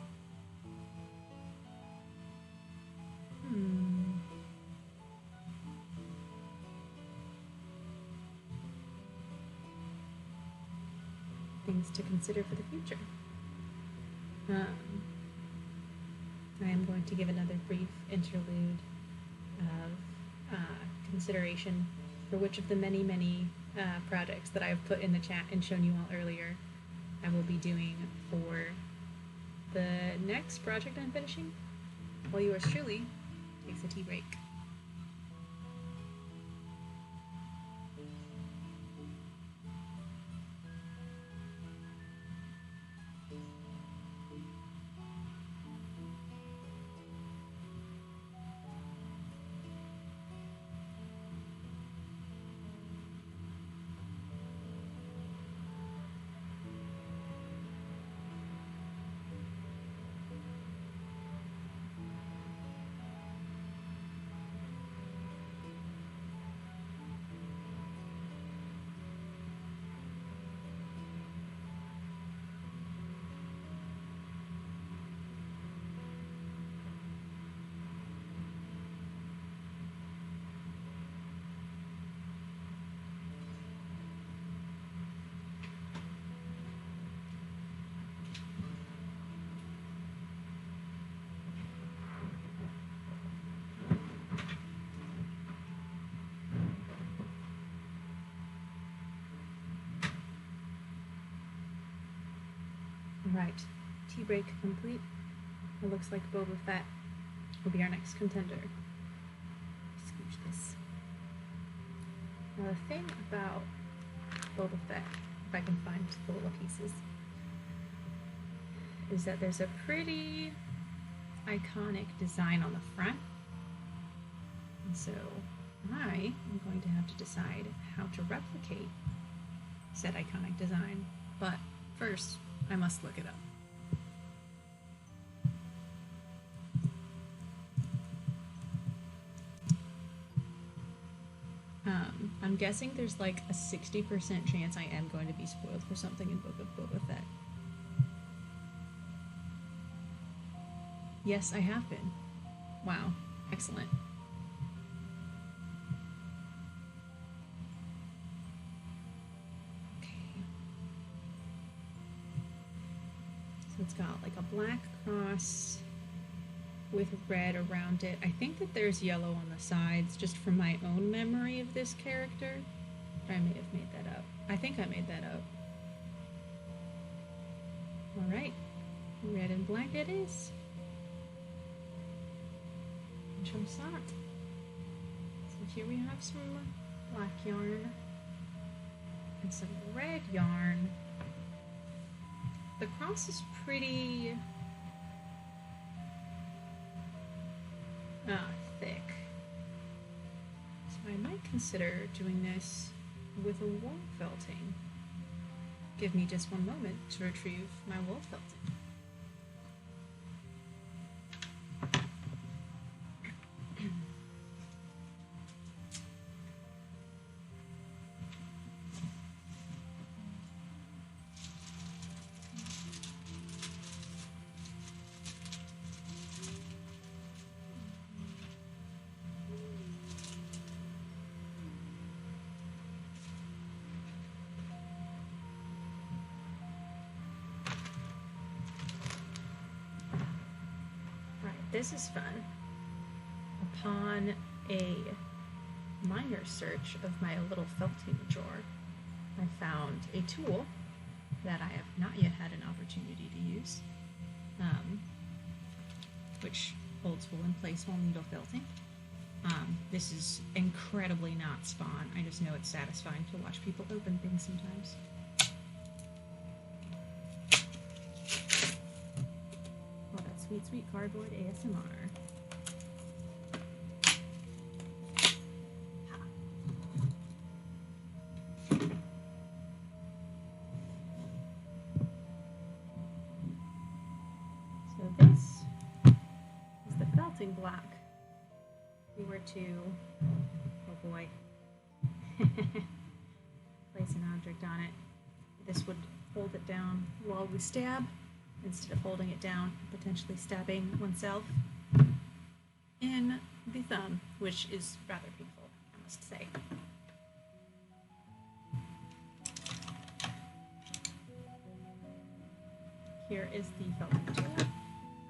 things to consider for the future. I am going to give another brief interlude of consideration for which of the many projects that I've put in the chat and shown you all earlier I will be doing for the next project I'm finishing, while yours truly takes a tea break. Right, tea break complete. It looks like Boba Fett will be our next contender. Scooch this. Now the thing about Boba Fett, if I can find the little pieces, is that there's a pretty iconic design on the front. And so I am going to have to decide how to replicate said iconic design. But first, I must look it up. I'm guessing there's like a 60% chance I am going to be spoiled for something in Book of Boba Fett. Yes, I have been. Wow, excellent. So it's got like a black cross with red around it. I think that there's yellow on the sides, just from my own memory of this character. I may have made that up. I think I made that up. Alright, red and black it is. Chumsat. So here we have some black yarn and some red yarn. The cross is pretty thick, so I might consider doing this with a wool felting. Give me just one moment to retrieve my wool felting. This is fun. Upon a minor search of my little felting drawer, I found a tool that I have not yet had an opportunity to use, which holds wool in place while needle felting. This is incredibly not Spawn. I just know it's satisfying to watch people open things sometimes. Sweet, sweet cardboard ASMR. So this is the felting block. If we were to, oh boy, place an object on it, this would hold it down while we stab, instead of holding it down and potentially stabbing oneself in the thumb, which is rather painful, I must say. here is the felting material.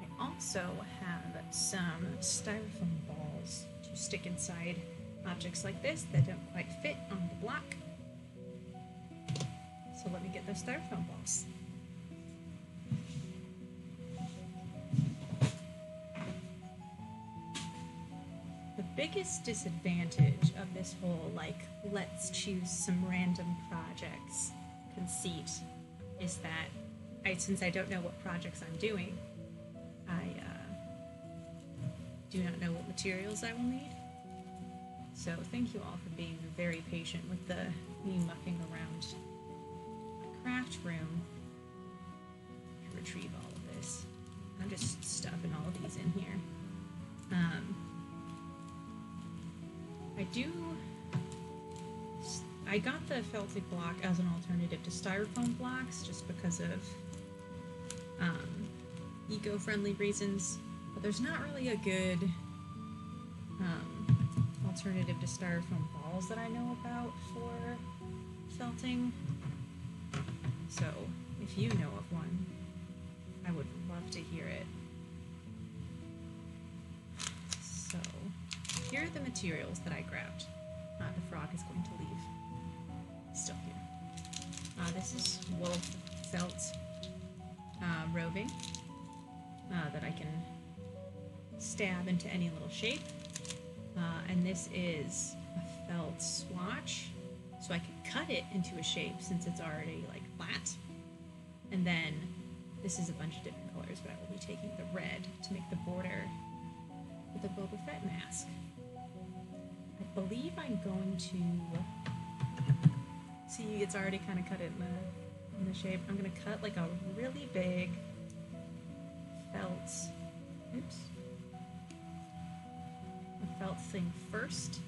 I also have some styrofoam balls to stick inside objects like this that don't quite fit on the block. So let me get those styrofoam balls. The biggest disadvantage of this whole, like, let's choose some random projects conceit is that since I don't know what projects I'm doing, I do not know what materials I will need. So thank you all for being very patient with me mucking around my craft room to retrieve all of this. I'm just stuffing all of these in here. I got the felted block as an alternative to styrofoam blocks just because of eco-friendly reasons, but there's not really a good alternative to styrofoam balls that I know about for felting. So if you know of one, I would love to hear it. So here are the materials that I grabbed. The frog is going to leave. Still here. This is wool felt roving that I can stab into any little shape. And this is a felt swatch, so I can cut it into a shape since it's already like flat. And then this is a bunch of different colors, but I will be taking the red to make the border with the Boba Fett mask. I believe I'm going to see it's already kind of cut it in the shape. I'm going to cut like a really big felt, a felt thing first,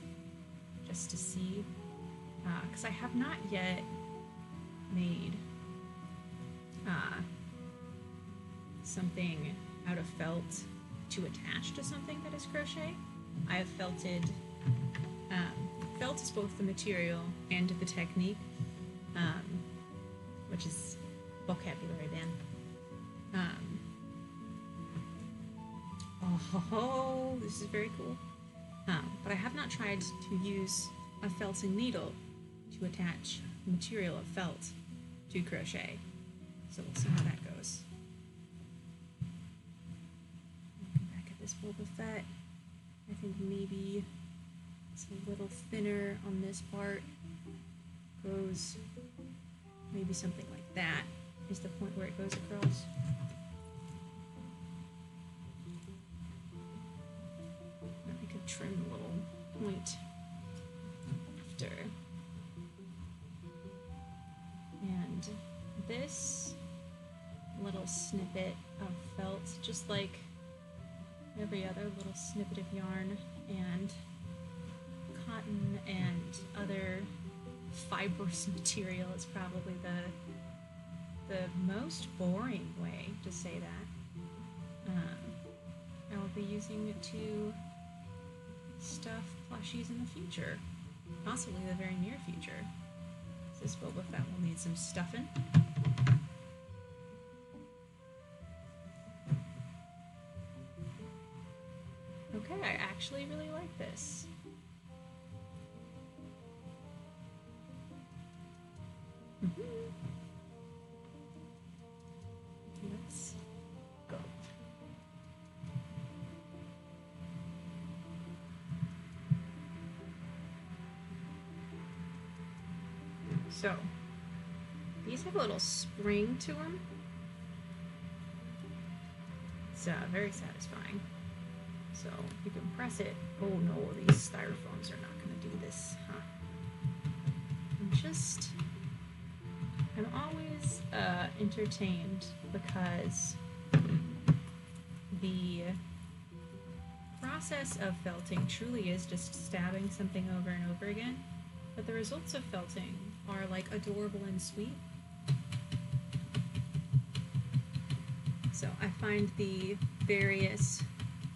just to see, because I have not yet made something out of felt to attach to something that is crochet. I have felted, felt is both the material and the technique, which is vocabulary then. Oh, this is very cool. But I have not tried to use a felting needle to attach material of felt to crochet. So we'll see how that goes. Looking back at this Boba Fett, I think maybe it's a little thinner on this part. Goes maybe something like that is the point where it goes across. I could trim the little point after. And this little snippet of felt, just like every other little snippet of yarn and cotton and other fibrous material, is probably the most boring way to say that. I will be using it to stuff plushies in the future, possibly the very near future. This Boba Fett will need some stuffing. Okay, I actually really like this. Let's go. So, these have a little spring to them. It's very satisfying. So, you can press it. Oh no, these styrofoams are not going to do this, huh? I'm always entertained because the process of felting truly is just stabbing something over and over again, but the results of felting are like adorable and sweet. So I find the various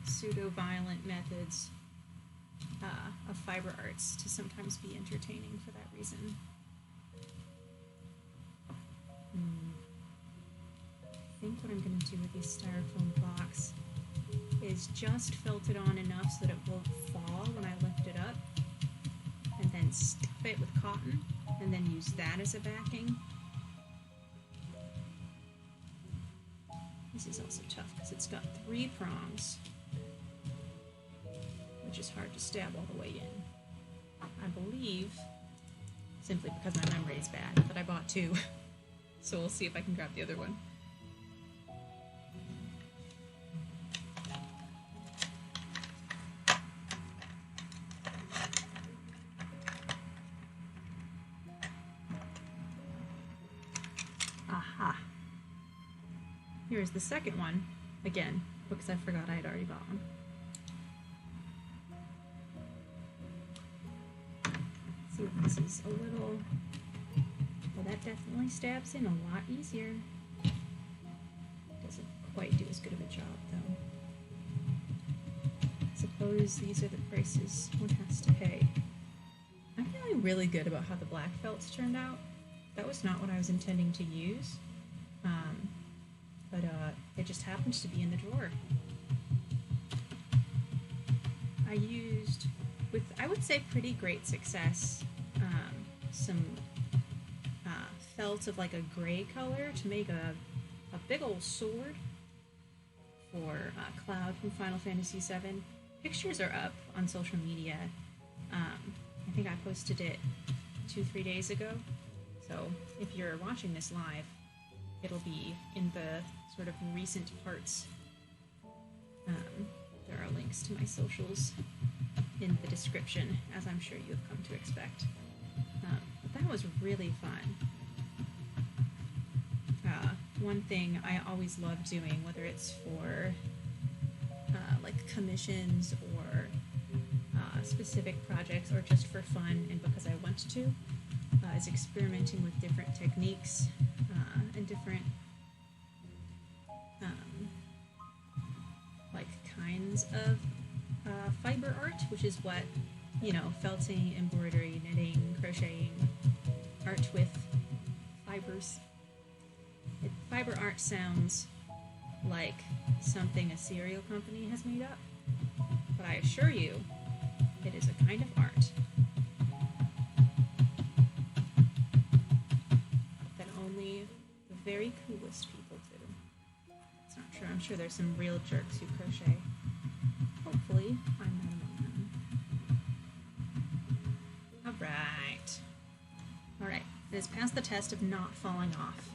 pseudo-violent methods of fiber arts to sometimes be entertaining for that reason. think what I'm going to do with these styrofoam blocks is just felt it on enough so that it won't fall when I lift it up, and then stuff it with cotton, and then use that as a backing. This is also tough because it's got 3 prongs, which is hard to stab all the way in. I believe, simply because my memory is bad, that I bought 2. So we'll see if I can grab the other one. Aha. Here's the second one, again, because I forgot I had already bought one. See, this is a little... Well, that definitely stabs in a lot easier. Doesn't quite do as good of a job, though. Suppose these are the prices one has to pay. I'm feeling really good about how the black felts turned out. That was not what I was intending to use, but it just happened to be in the drawer. I used, with I would say pretty great success, some felt of like a gray color to make a big old sword for Cloud from Final Fantasy VII. Pictures are up on social media. I think I posted it 2-3 days ago. So if you're watching this live, it'll be in the sort of recent parts. There are links to my socials in the description, as I'm sure you have come to expect. But that was really fun. One thing I always love doing, whether it's for like commissions or specific projects or just for fun and because I want to, is experimenting with different techniques and different like kinds of fiber art, which is what, you know, felting, embroidery, knitting, crocheting, art with fibers. Fiber art sounds like something a cereal company has made up, but I assure you, it is a kind of art that only the very coolest people do. It's not true. I'm sure there's some real jerks who crochet. Hopefully, I'm not among them. Alright. Alright, it has passed the test of not falling off.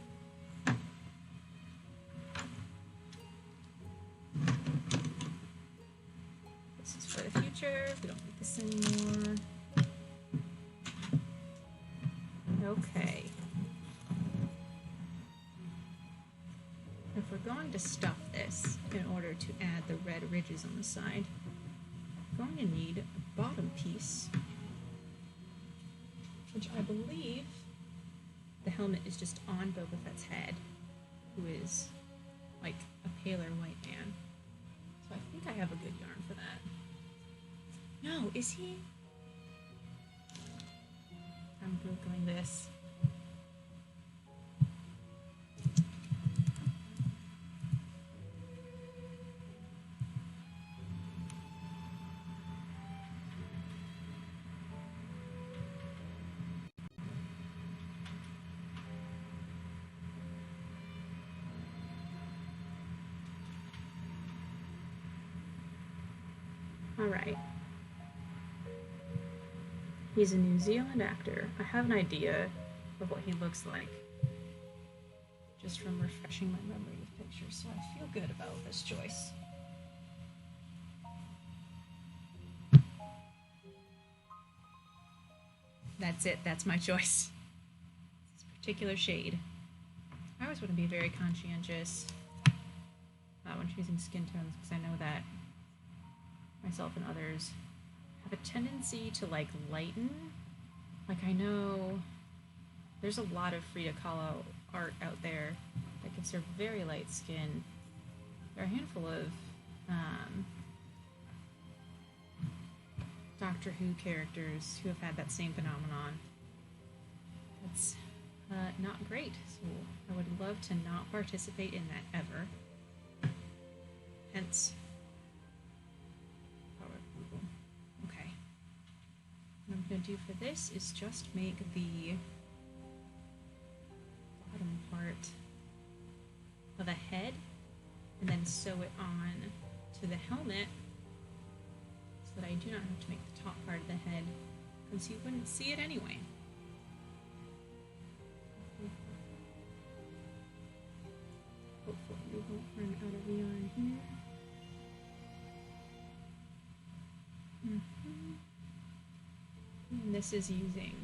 This is for the future. We don't need this anymore. Okay. If we're going to stuff this in order to add the red ridges on the side, we're going to need a bottom piece, which I believe the helmet is just on Boba Fett's head, who is like a paler white man. So I think I have a good yarn for that. No, is he? I'm Googling this. Alright. He's a New Zealand actor. I have an idea of what he looks like, just from refreshing my memory with pictures, so I feel good about this choice. That's it, that's my choice. This particular shade. I always want to be very conscientious when choosing skin tones, because I know that myself and others have a tendency to like lighten. Like I know there's a lot of Frida Kahlo art out there that can serve very light skin. There are a handful of Doctor Who characters who have had that same phenomenon. That's not great. So I would love to not participate in that ever. Hence, power Google. Okay. What I'm going to do for this is just make the bottom part of a head and then sew it on to the helmet so that I do not have to make the top part of the head because you wouldn't see it anyway. Hopefully we won't run out of yarn here. And this is using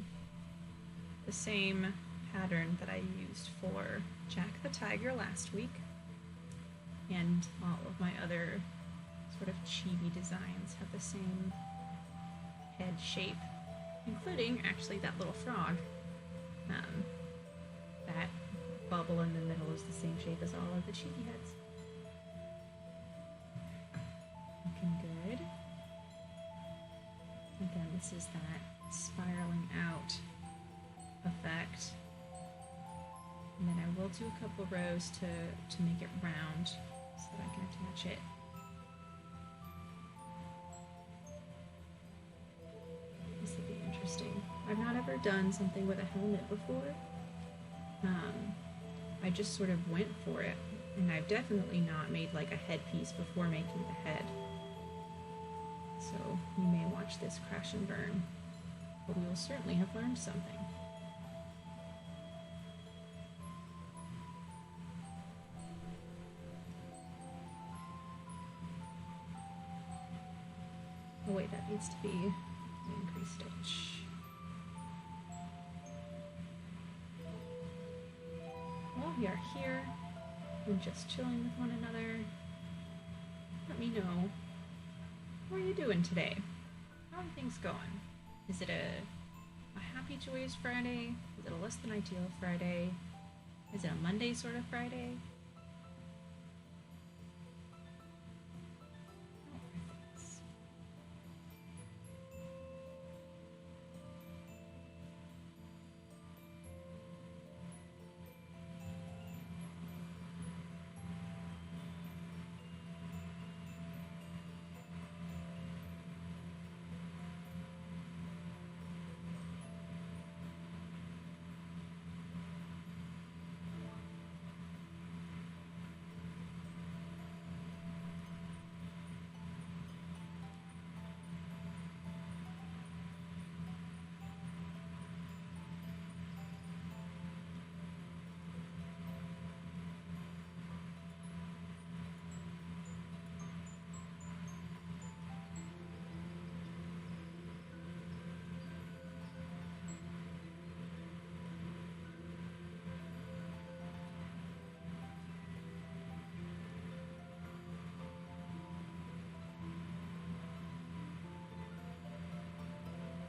the same pattern that I used for Jack the Tiger last week, and all of my other sort of chibi designs have the same head shape, including actually that little frog. That bubble in the middle is the same shape as all of the chibi heads. Looking good. Again, this is that spiraling out effect. And then I will do a couple rows to make it round so that I can attach it. This will be interesting. I've not ever done something with a helmet before. I just sort of went for it, and I've definitely not made like a headpiece before making the head. So you may watch this crash and burn, but we will certainly have learned something. Oh wait, that needs to be an increased stitch. While we are here and just chilling with one another, let me know, how are you doing today? How are things going? Is it a happy, joyous Friday? Is it a less than ideal Friday? Is it a Monday sort of Friday?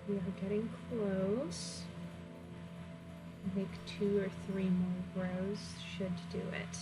We are getting close. I think 2 or 3 more rows should do it.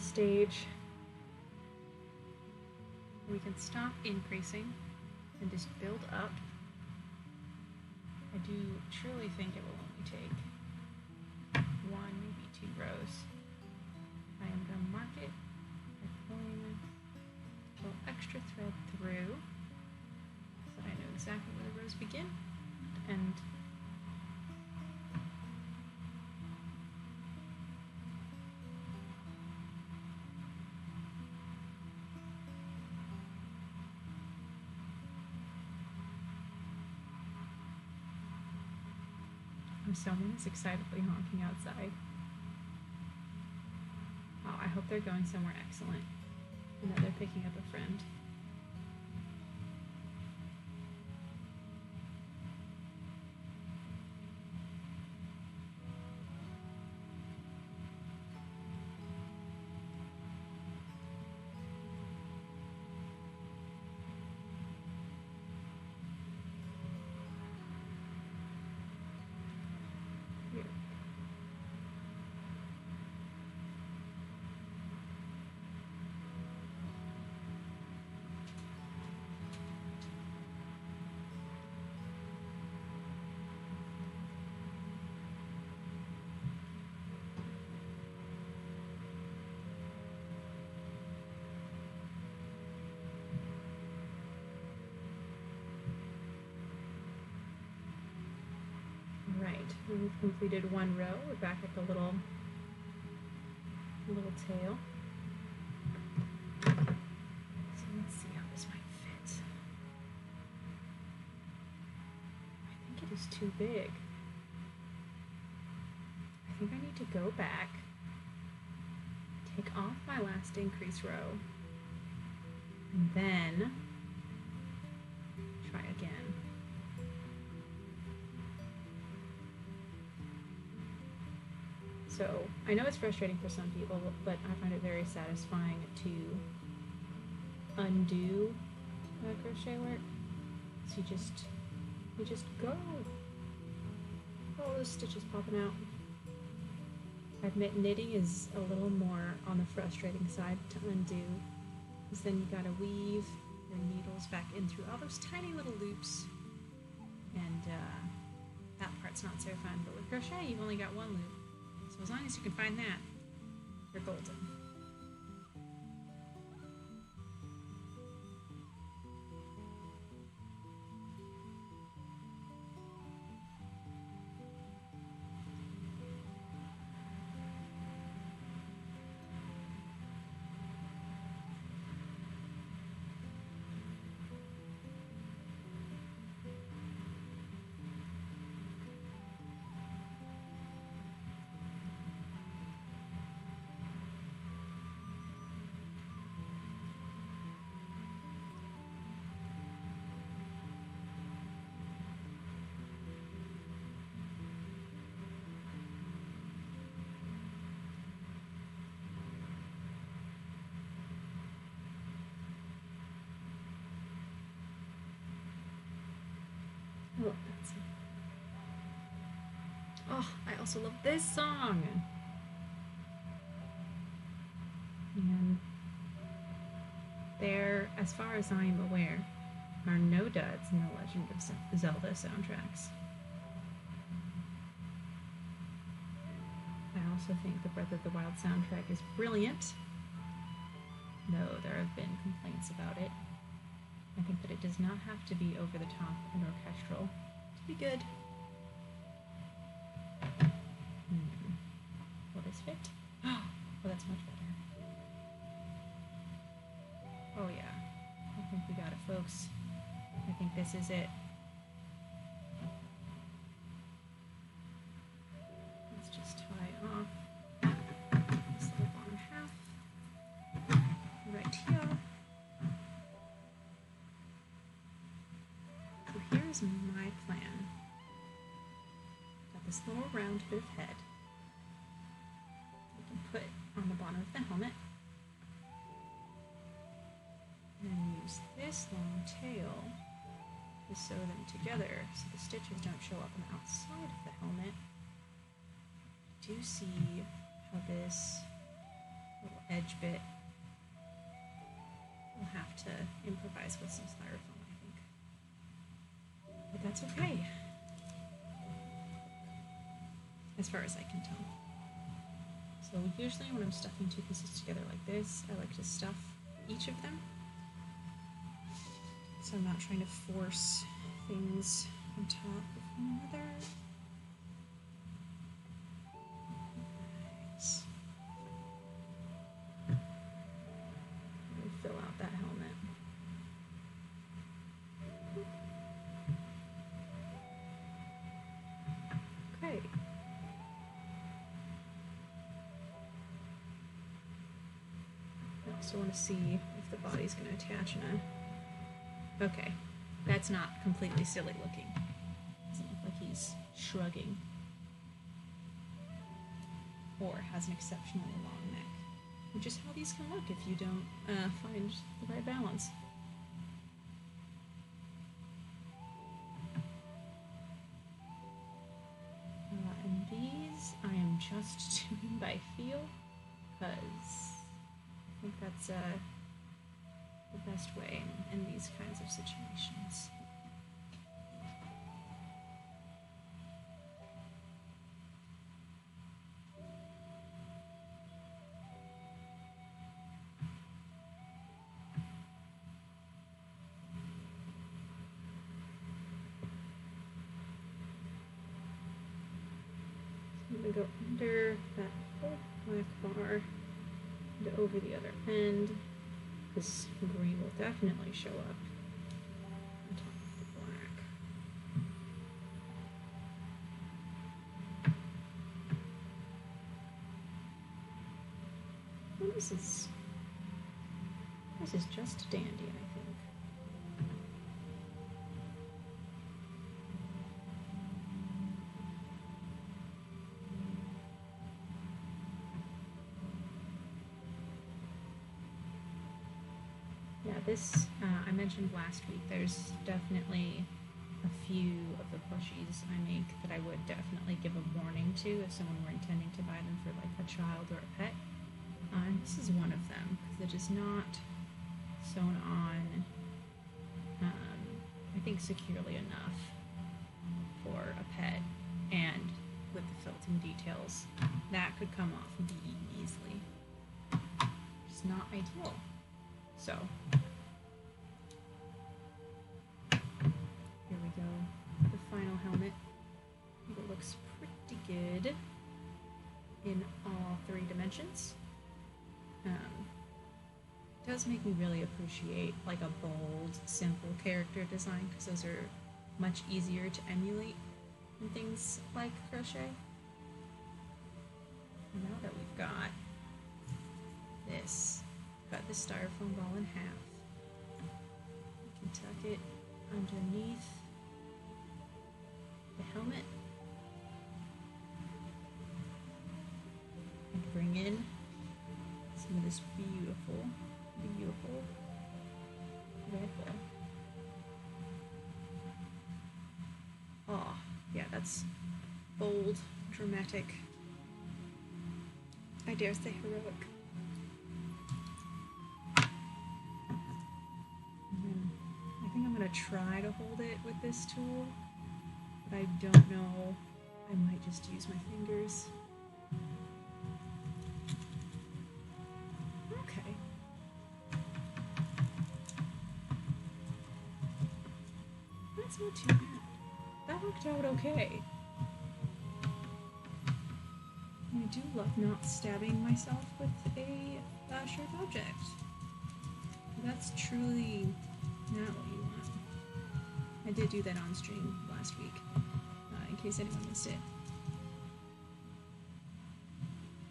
stage where we can stop increasing and just build up. I do truly think it will only take 1, maybe 2 rows. I am going to mark it by pulling a little extra thread through so that I know exactly where the rows begin and end. Someone is excitedly honking outside. Oh, I hope they're going somewhere excellent and that they're picking up a friend. Right, we've completed 1 row. We're back at the little tail. So let's see how this might fit. I think it is too big. I think I need to go back, take off my last increase row, and then try again. So I know it's frustrating for some people, but I find it very satisfying to undo crochet work. So you just go. Oh, those stitches popping out. I admit knitting is a little more on the frustrating side to undo, because then you gotta weave your needles back in through all those tiny little loops, and that part's not so fun. But with crochet, you've only got 1 loop. So as long as you can find that, you're golden. Oh, that's it. Oh, I also love this song. And there, as far as I am aware, are no duds in the Legend of Zelda soundtracks. I also think the Breath of the Wild soundtrack is brilliant, though there have been complaints about it. I think that it does not have to be over the top and orchestral to be good. Will this fit? Oh, that's much better. Oh yeah, I think we got it, folks. I think this is it. Let's just tie off this little bottom half right here. So here's my plan. Got this little round bit of head we can put on the bottom of the helmet. And use this long tail to sew them together so the stitches don't show up on the outside of the helmet. Do see how this little edge bit. We'll have to improvise with some styrofoam, I think. But that's okay. As far as I can tell. So usually when I'm stuffing two pieces together like this, I like to stuff each of them. So I'm not trying to force things on top of one another. Nice. Really fill out that helmet. Okay. I also want to see if the body's going to attach in a... Okay, that's not completely silly looking. Doesn't look like he's shrugging. Or has an exceptionally long neck. Which is how these can look if you don't find the right balance. And these I am just doing by feel, because I think that's the best way in these kinds of situations. I'm going to go under that whole black bar and over the other end. This green will definitely show up on top of the black. Well, this is just dandy, I think. Yeah, this, I mentioned last week, there's definitely a few of the plushies I make that I would definitely give a warning to if someone were intending to buy them for like a child or a pet. And this is one of them, because it is not sewn on, I think, securely enough for a pet, and with the felting details, that could come off and be eaten easily. It's not ideal. So, here we go, the final helmet. I think it looks pretty good in all three dimensions. It does make me really appreciate like a bold, simple character design, because those are much easier to emulate in things like crochet. Now that we've got this, cut the styrofoam ball in half. We can tuck it underneath the helmet and bring in some of this beautiful, beautiful red wool. Oh, yeah, that's bold, dramatic, I dare say heroic. I think I'm going to try to hold it with this tool, but I don't know. I might just use my fingers. Okay. That's not too bad. That worked out okay. I do love not stabbing myself with a sharp object. That's truly not what you want. I did do that on stream last week, in case anyone missed it.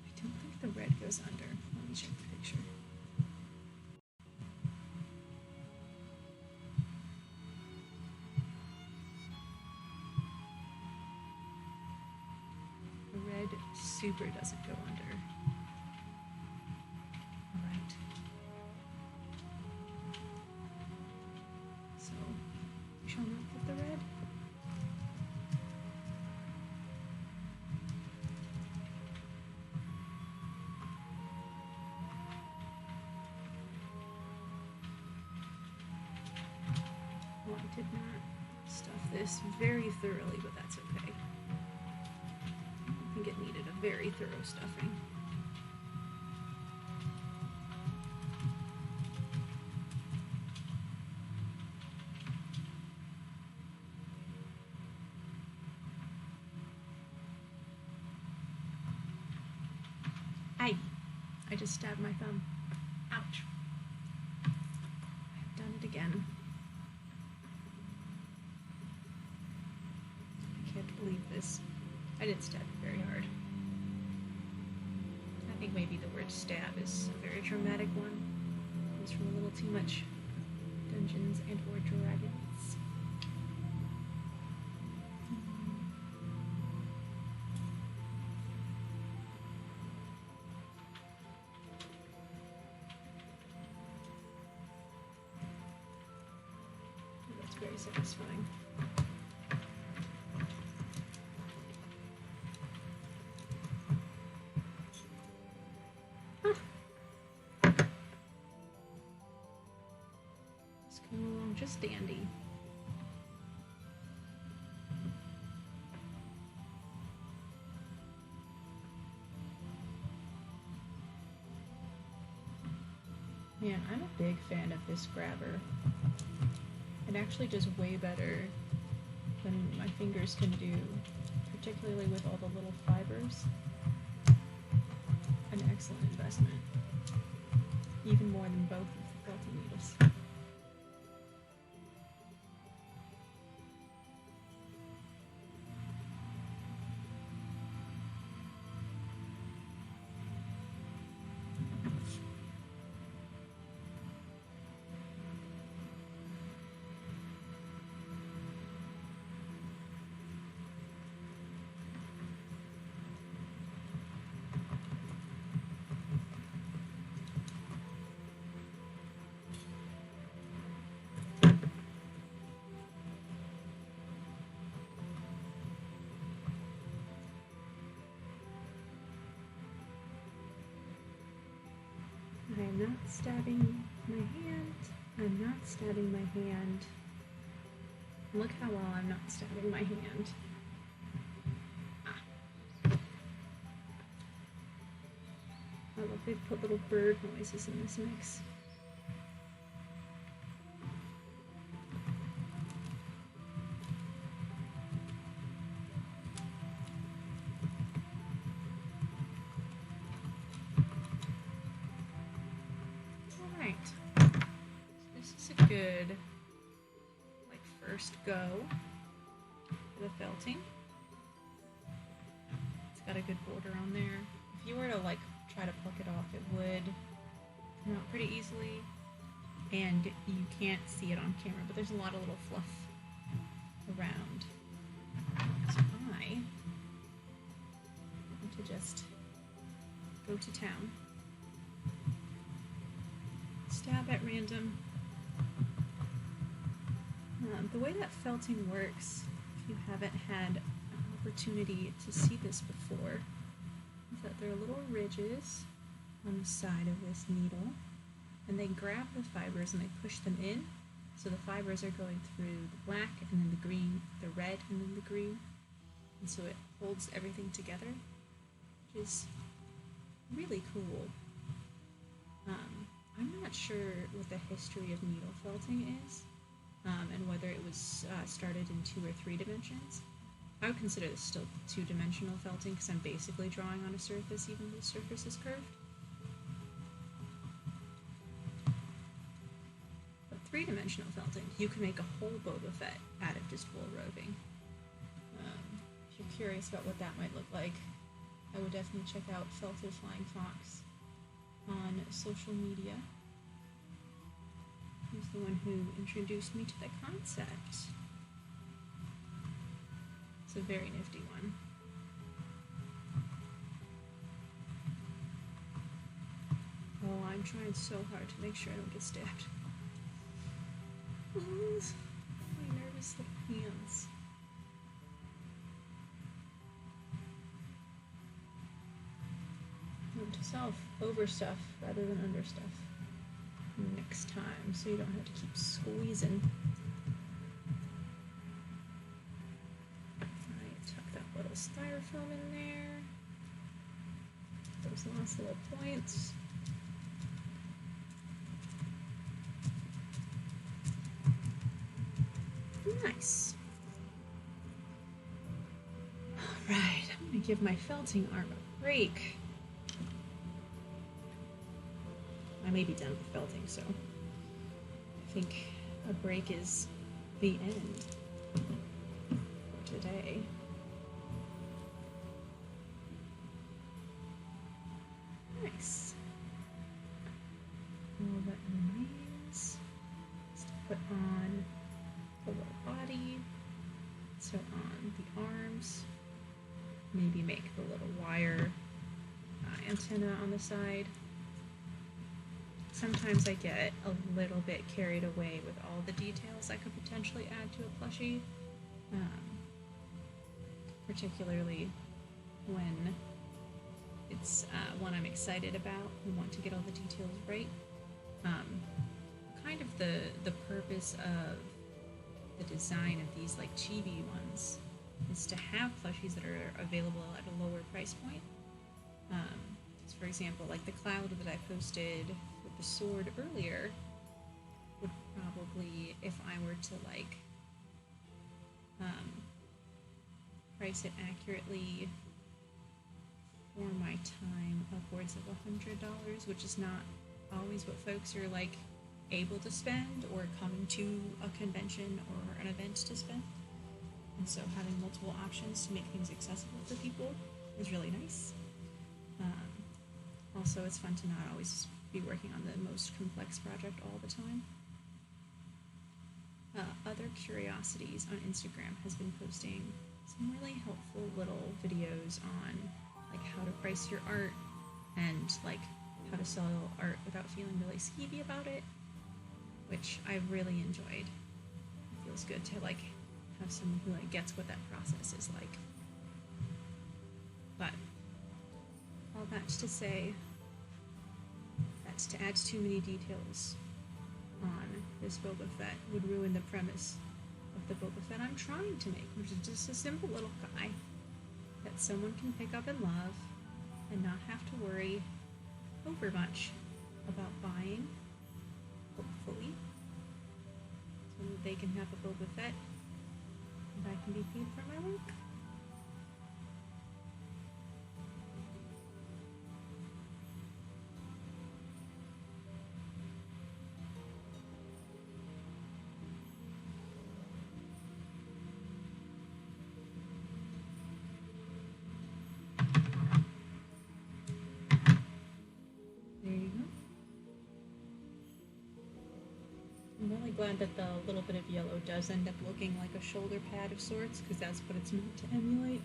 I don't think the red goes under. Let me check the picture. The red super doesn't go under. Alright. So, we shall not put the red. did not stuff this very thoroughly, but that's okay. I think it needed a very thorough stuffing. Aye. I just stabbed my thumb. Ouch. I've done it again. I can't believe this. I didn't stab it very hard. I think maybe the word stab is a very dramatic one. It was from a little too much Dungeons and or Dragons. That's very satisfying. Just dandy. Man, I'm a big fan of this grabber. It actually does way better than my fingers can do, particularly with all the little fibers. An excellent investment. Even more than both of the felting needles. I am not stabbing my hand. I'm not stabbing my hand. Look how well I'm not stabbing my hand. I love they've put little bird noises in this mix. Good, like, first go for the felting. It's got a good border on there. If you were to like try to pluck it off, it would come out pretty easily, and you can't see it on camera, but there's a lot of little fluff around. So I want to just go to town, stab at random. The way that felting works, if you haven't had an opportunity to see this before, is that there are little ridges on the side of this needle, and they grab the fibers and they push them in, so the fibers are going through the black and then the green, the red and then the green, and so it holds everything together, which is really cool. I'm not sure what the history of needle felting is. And whether it was started in 2 or 3 dimensions. I would consider this still 2-dimensional felting because I'm basically drawing on a surface even though the surface is curved. But 3-dimensional felting, you can make a whole Boba Fett out of just wool roving. If you're curious about what that might look like, I would definitely check out Felted Flying Fox on social media. He's the one who introduced me to the concept. It's a very nifty one. Oh, I'm trying so hard to make sure I don't get stabbed. Please. My nervous little hands. Note to self, over stuff rather than under stuff. Next time, so you don't have to keep squeezing. styrofoam in there. Those last little points. Nice. Alright, I'm gonna give my felting arm a break. I may be done with felting, so I think a break is the end for today. Nice. All that remains is to put on the lower body, so on the arms, maybe make the little wire antenna on the side. Sometimes I get a little bit carried away with all the details I could potentially add to a plushie, particularly when it's one I'm excited about and want to get all the details right. Kind of the purpose of the design of these like chibi ones is to have plushies that are available at a lower price point. So for example, like the cloud that I posted with the sword earlier would probably, if I were to like price it accurately for my time, upwards of $100, which is not always what folks are like able to spend or coming to a convention or an event to spend. And so having multiple options to make things accessible for people is really nice. Also, it's fun to not always be working on the most complex project all the time. Other Curiosities on Instagram has been posting some really helpful little videos on like how to price your art and like how to sell art without feeling really skeevy about it, which I really enjoyed. It feels good to like have someone who like gets what that process is like. But all that to say that to add too many details on this Boba Fett would ruin the premise of the Boba Fett I'm trying to make, which is just a simple little guy that someone can pick up and love and not have to worry over much about buying, hopefully, so that they can have a Boba Fett and I can be paid for my work. I'm really glad that the little bit of yellow does end up looking like a shoulder pad of sorts, because that's what it's meant to emulate.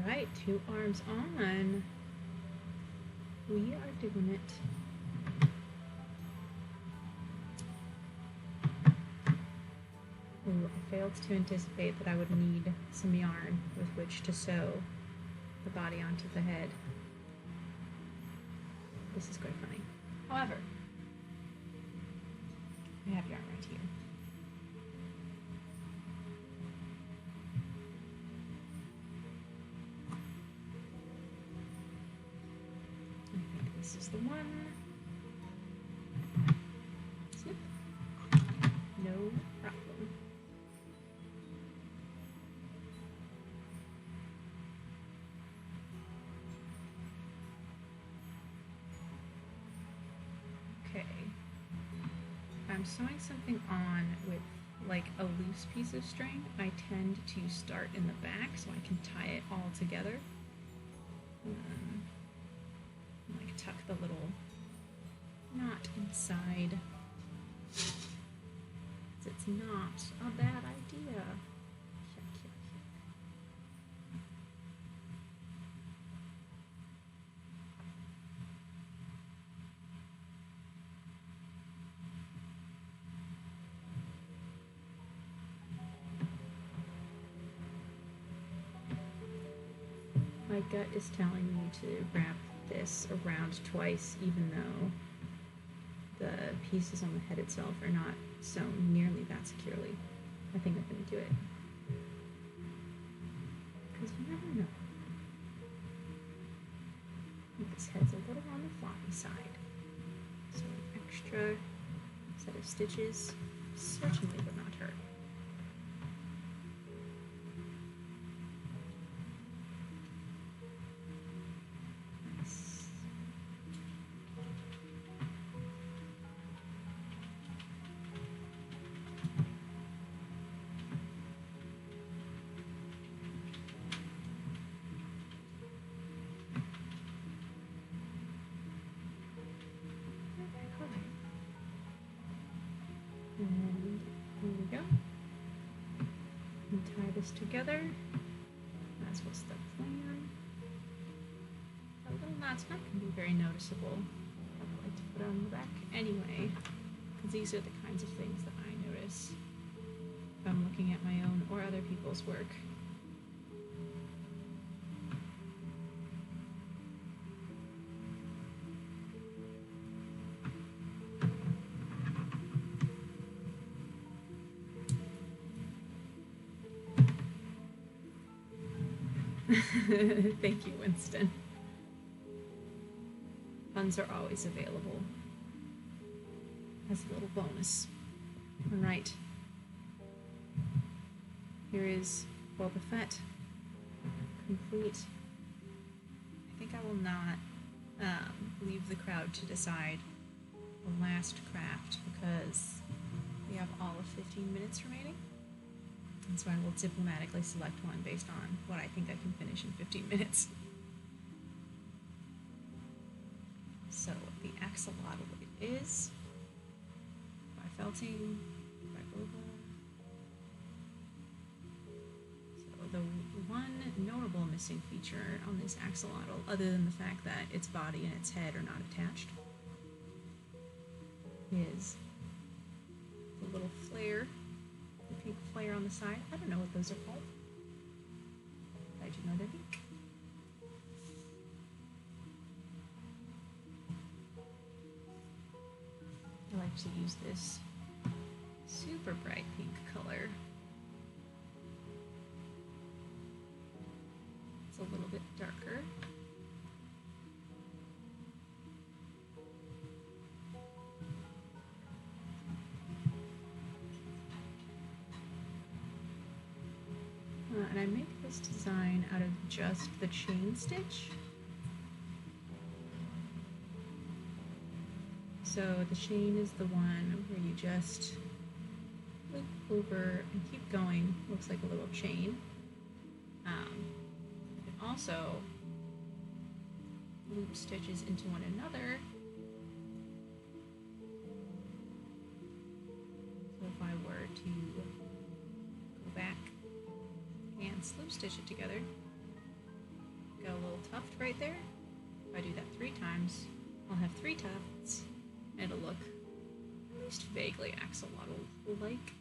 Right, 2 arms on. We are doing it. Ooh, I failed to anticipate that I would need some yarn with which to sew the body onto the head. This is quite funny. However, I have yarn right here. This is the one. Snip. No problem. I'm sewing something on with like a loose piece of string, I tend to start in the back so I can tie it all together. Like tuck the little knot inside. It's not a bad idea. My gut is telling me to wrap this around twice, even though the pieces on the head itself are not sewn nearly that securely. I think I'm going to do it. Because you never know. This head's a little on the floppy side. So an extra set of stitches certainly would not hurt. And here we go. And tie this together. That's what's the plan. That little knot's not going to be very noticeable. I like to put it on the back anyway, because these are the kinds of things that I notice if I'm looking at my own or other people's work. Thank you, Winston. Funds are always available as a little bonus. All right. Here is Boba Fett complete. I think I will not leave the crowd to decide the last craft because we have all of 15 minutes remaining. And so I will diplomatically select one based on what I think I can finish in 15 minutes. So the axolotl it is by Felting, by Boba. So the one notable missing feature on this axolotl, other than the fact that its body and its head are not attached, is the little flare. The pink flare on the side. I don't know what those are called. I do know they're pink. I like to use this super bright pink color. It's a little bit darker. And I make this design out of just the chain stitch. So the chain is the one where you just loop over and keep going. Looks like a little chain. You can also loop stitches into one another. So if I were to go back and slip stitch it together, got a little tuft right there. If I do that 3 times, I'll have 3 tufts. It'll look at least vaguely axolotl-like.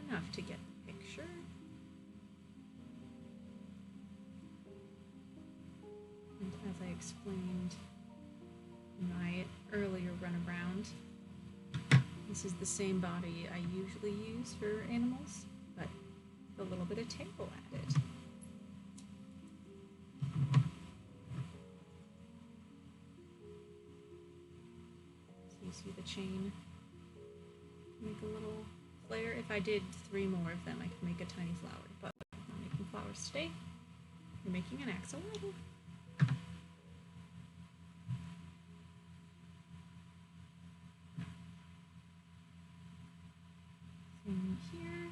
Enough to get the picture. And as I explained in my earlier run around, this is the same body I usually use for animals, but with a little bit of tail added. So you see the chain make a little flare. If I did 3 more of them, I could make a tiny flower, but I'm not making flowers today. We're making an axolotl. in here.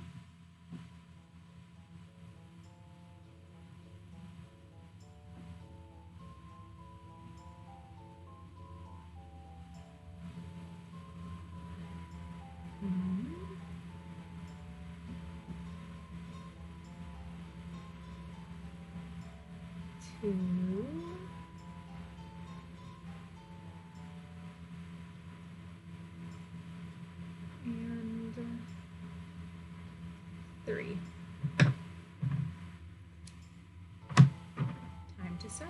Two. And 3. Time to sew.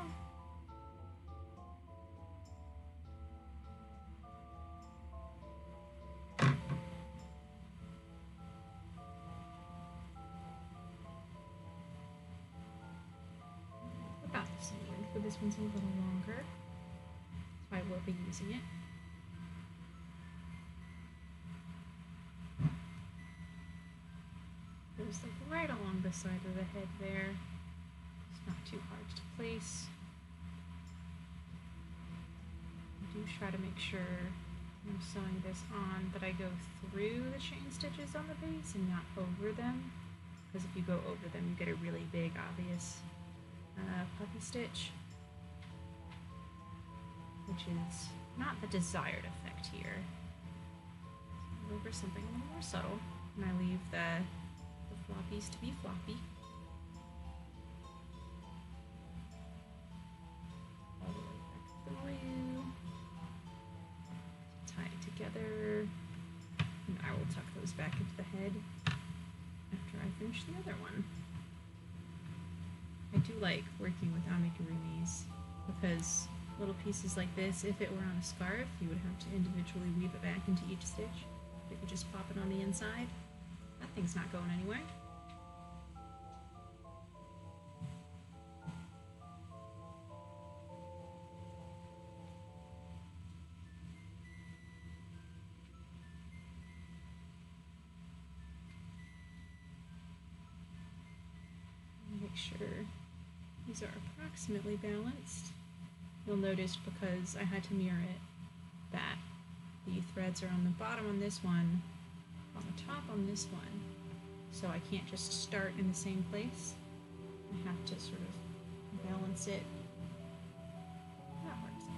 About the same length, but this one's a little longer, so I will be using it. Goes like right along the side of the head there. It's not too hard to place. I do try to make sure when I'm sewing this on that I go through the chain stitches on the base and not over them, because if you go over them you get a really big obvious puppy stitch, which is not the desired effect here. So over something a little more subtle, and I leave the floppies to be floppy. All the way back through. Tie it together, and I will tuck those back into the head after I finish the other one. I do like working with amigurumis because little pieces like this, if it were on a scarf, you would have to individually weave it back into each stitch. If you just pop it on the inside, that thing's not going anywhere. Make sure these are approximately balanced. You'll notice, because I had to mirror it, that the threads are on the bottom on this one, on the top on this one, so I can't just start in the same place. I have to sort of balance it. That works, I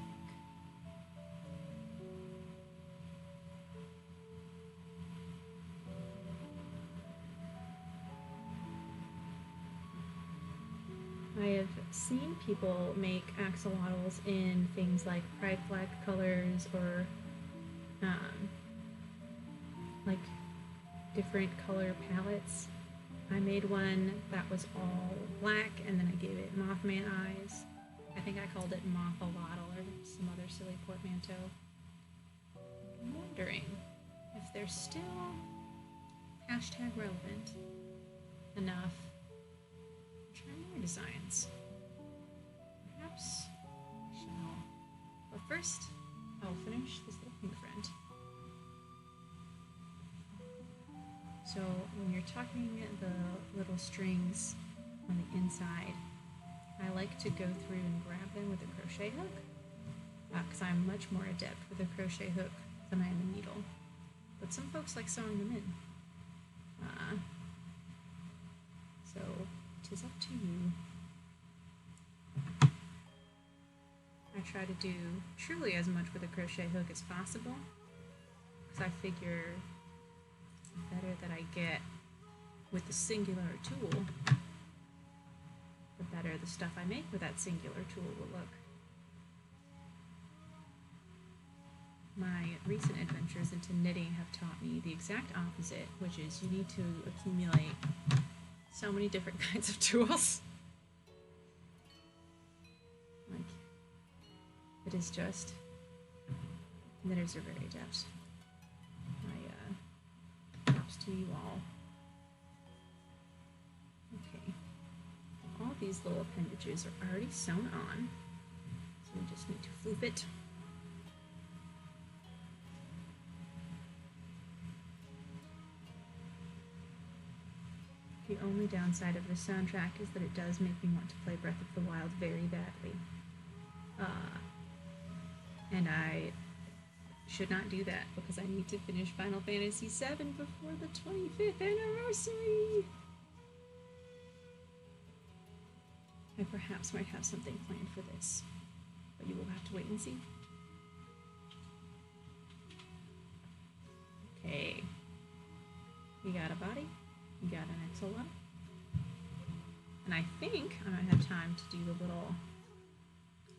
think. I have seen people make axolotls in things like pride flag colors or like different color palettes. I made one that was all black, and then I gave it Mothman eyes. I think I called it Mothalotl or some other silly portmanteau. I'm wondering if they're still hashtag relevant enough to try more designs. Perhaps I shall. But first, I'll finish this little pink friend. So when you're tucking the little strings on the inside, I like to go through and grab them with a crochet hook, because I'm much more adept with a crochet hook than I am a needle. But some folks like sewing them in. So it is up to you. I try to do truly as much with a crochet hook as possible, because I figure the better that I get with the singular tool, the better the stuff I make with that singular tool will look. My recent adventures into knitting have taught me the exact opposite, which is you need to accumulate so many different kinds of tools. Like, it is just, knitters are very adept. Props to you all. Okay, all these little appendages are already sewn on, so we just need to floop it. The only downside of the soundtrack is that it does make me want to play Breath of the Wild very badly. And I should not do that because I need to finish Final Fantasy VII before the 25th anniversary. I perhaps might have something planned for this, but you will have to wait and see. Okay. You got a body, you got an axolotl, and I think I might have time to do a little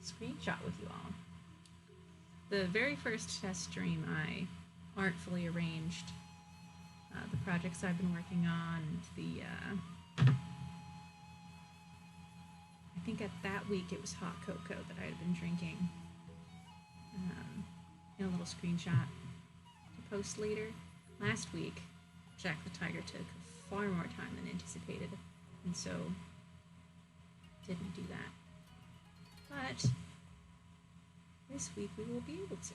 screenshot with you all. The very first test stream, I artfully arranged the projects I've been working on, I think at that week it was hot cocoa that I had been drinking, in a little screenshot to post later. Last week, Jack the Tiger took far more time than anticipated, and so didn't do that. But this week we will be able to.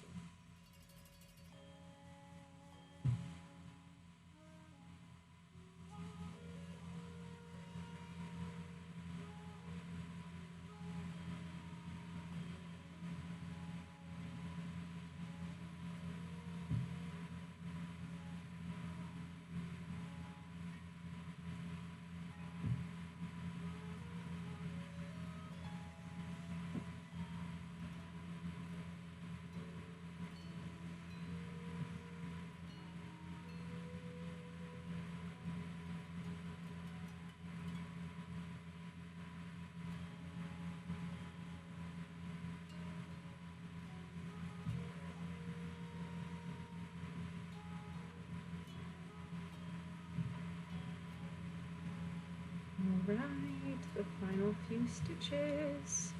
Alright, the final few stitches.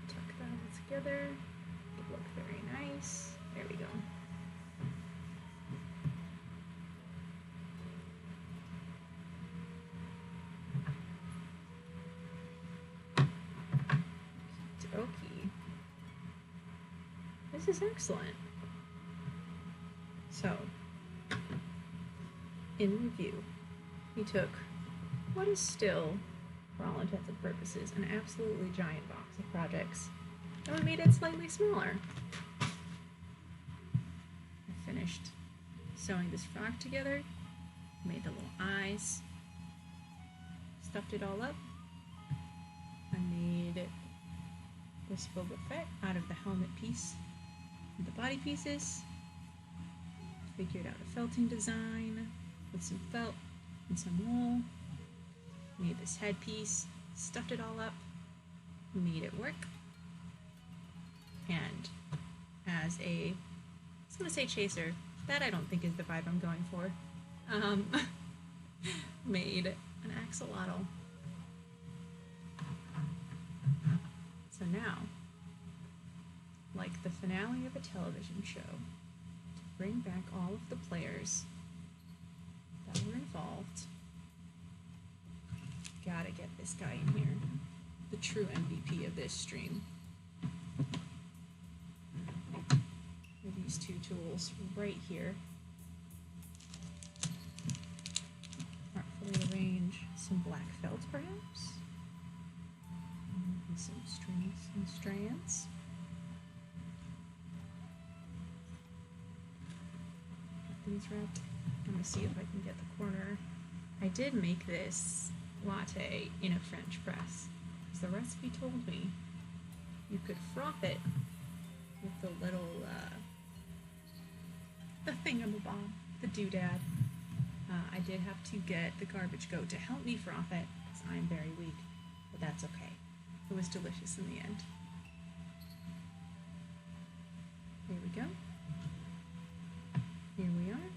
Tuck that all together. It look very nice. There we go. Okey-dokey. This is excellent. So, in review, we took what is still, for all intents and purposes, an absolutely giant box of projects, and we made it slightly smaller. I finished sewing this frog together, made the little eyes, stuffed it all up. I made this Boba Fett out of the helmet piece and the body pieces, figured out a felting design with some felt and some wool, made this headpiece, stuffed it all up, made it work, and as a, I was going to say chaser, that I don't think is the vibe I'm going for, made an axolotl. So now, like the finale of a television show, to bring back all of the players that were involved, gotta get this guy in here, the true MVP of this stream. These two tools right here. Artfully arrange some black felt, perhaps, and some strings and strands. Got these wrapped. I'm gonna see if I can get the corner. I did make this latte in a French press, because the recipe told me you could froth it with the little the thingamabob, the doodad. I did have to get the garbage goat to help me froth it, because I'm very weak, but that's okay. It was delicious in the end. Here we go. Here we are.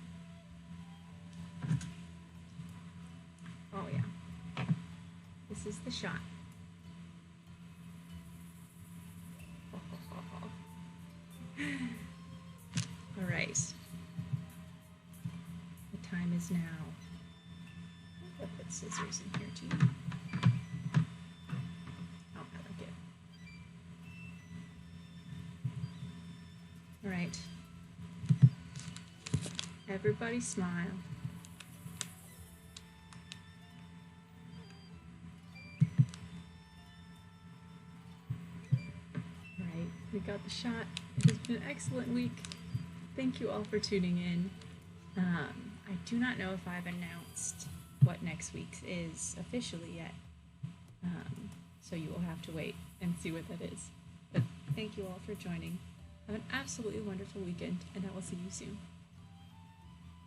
Oh yeah. This is the shot. All right. The time is now. I'll put scissors in here too. Oh, I like it. All right. Everybody smile. Right. we got the shot. It has been an excellent week. Thank you all for tuning in. I do not know if I've announced what next week's is officially yet. So you will have to wait and see what that is. But thank you all for joining. Have an absolutely wonderful weekend, and I will see you soon.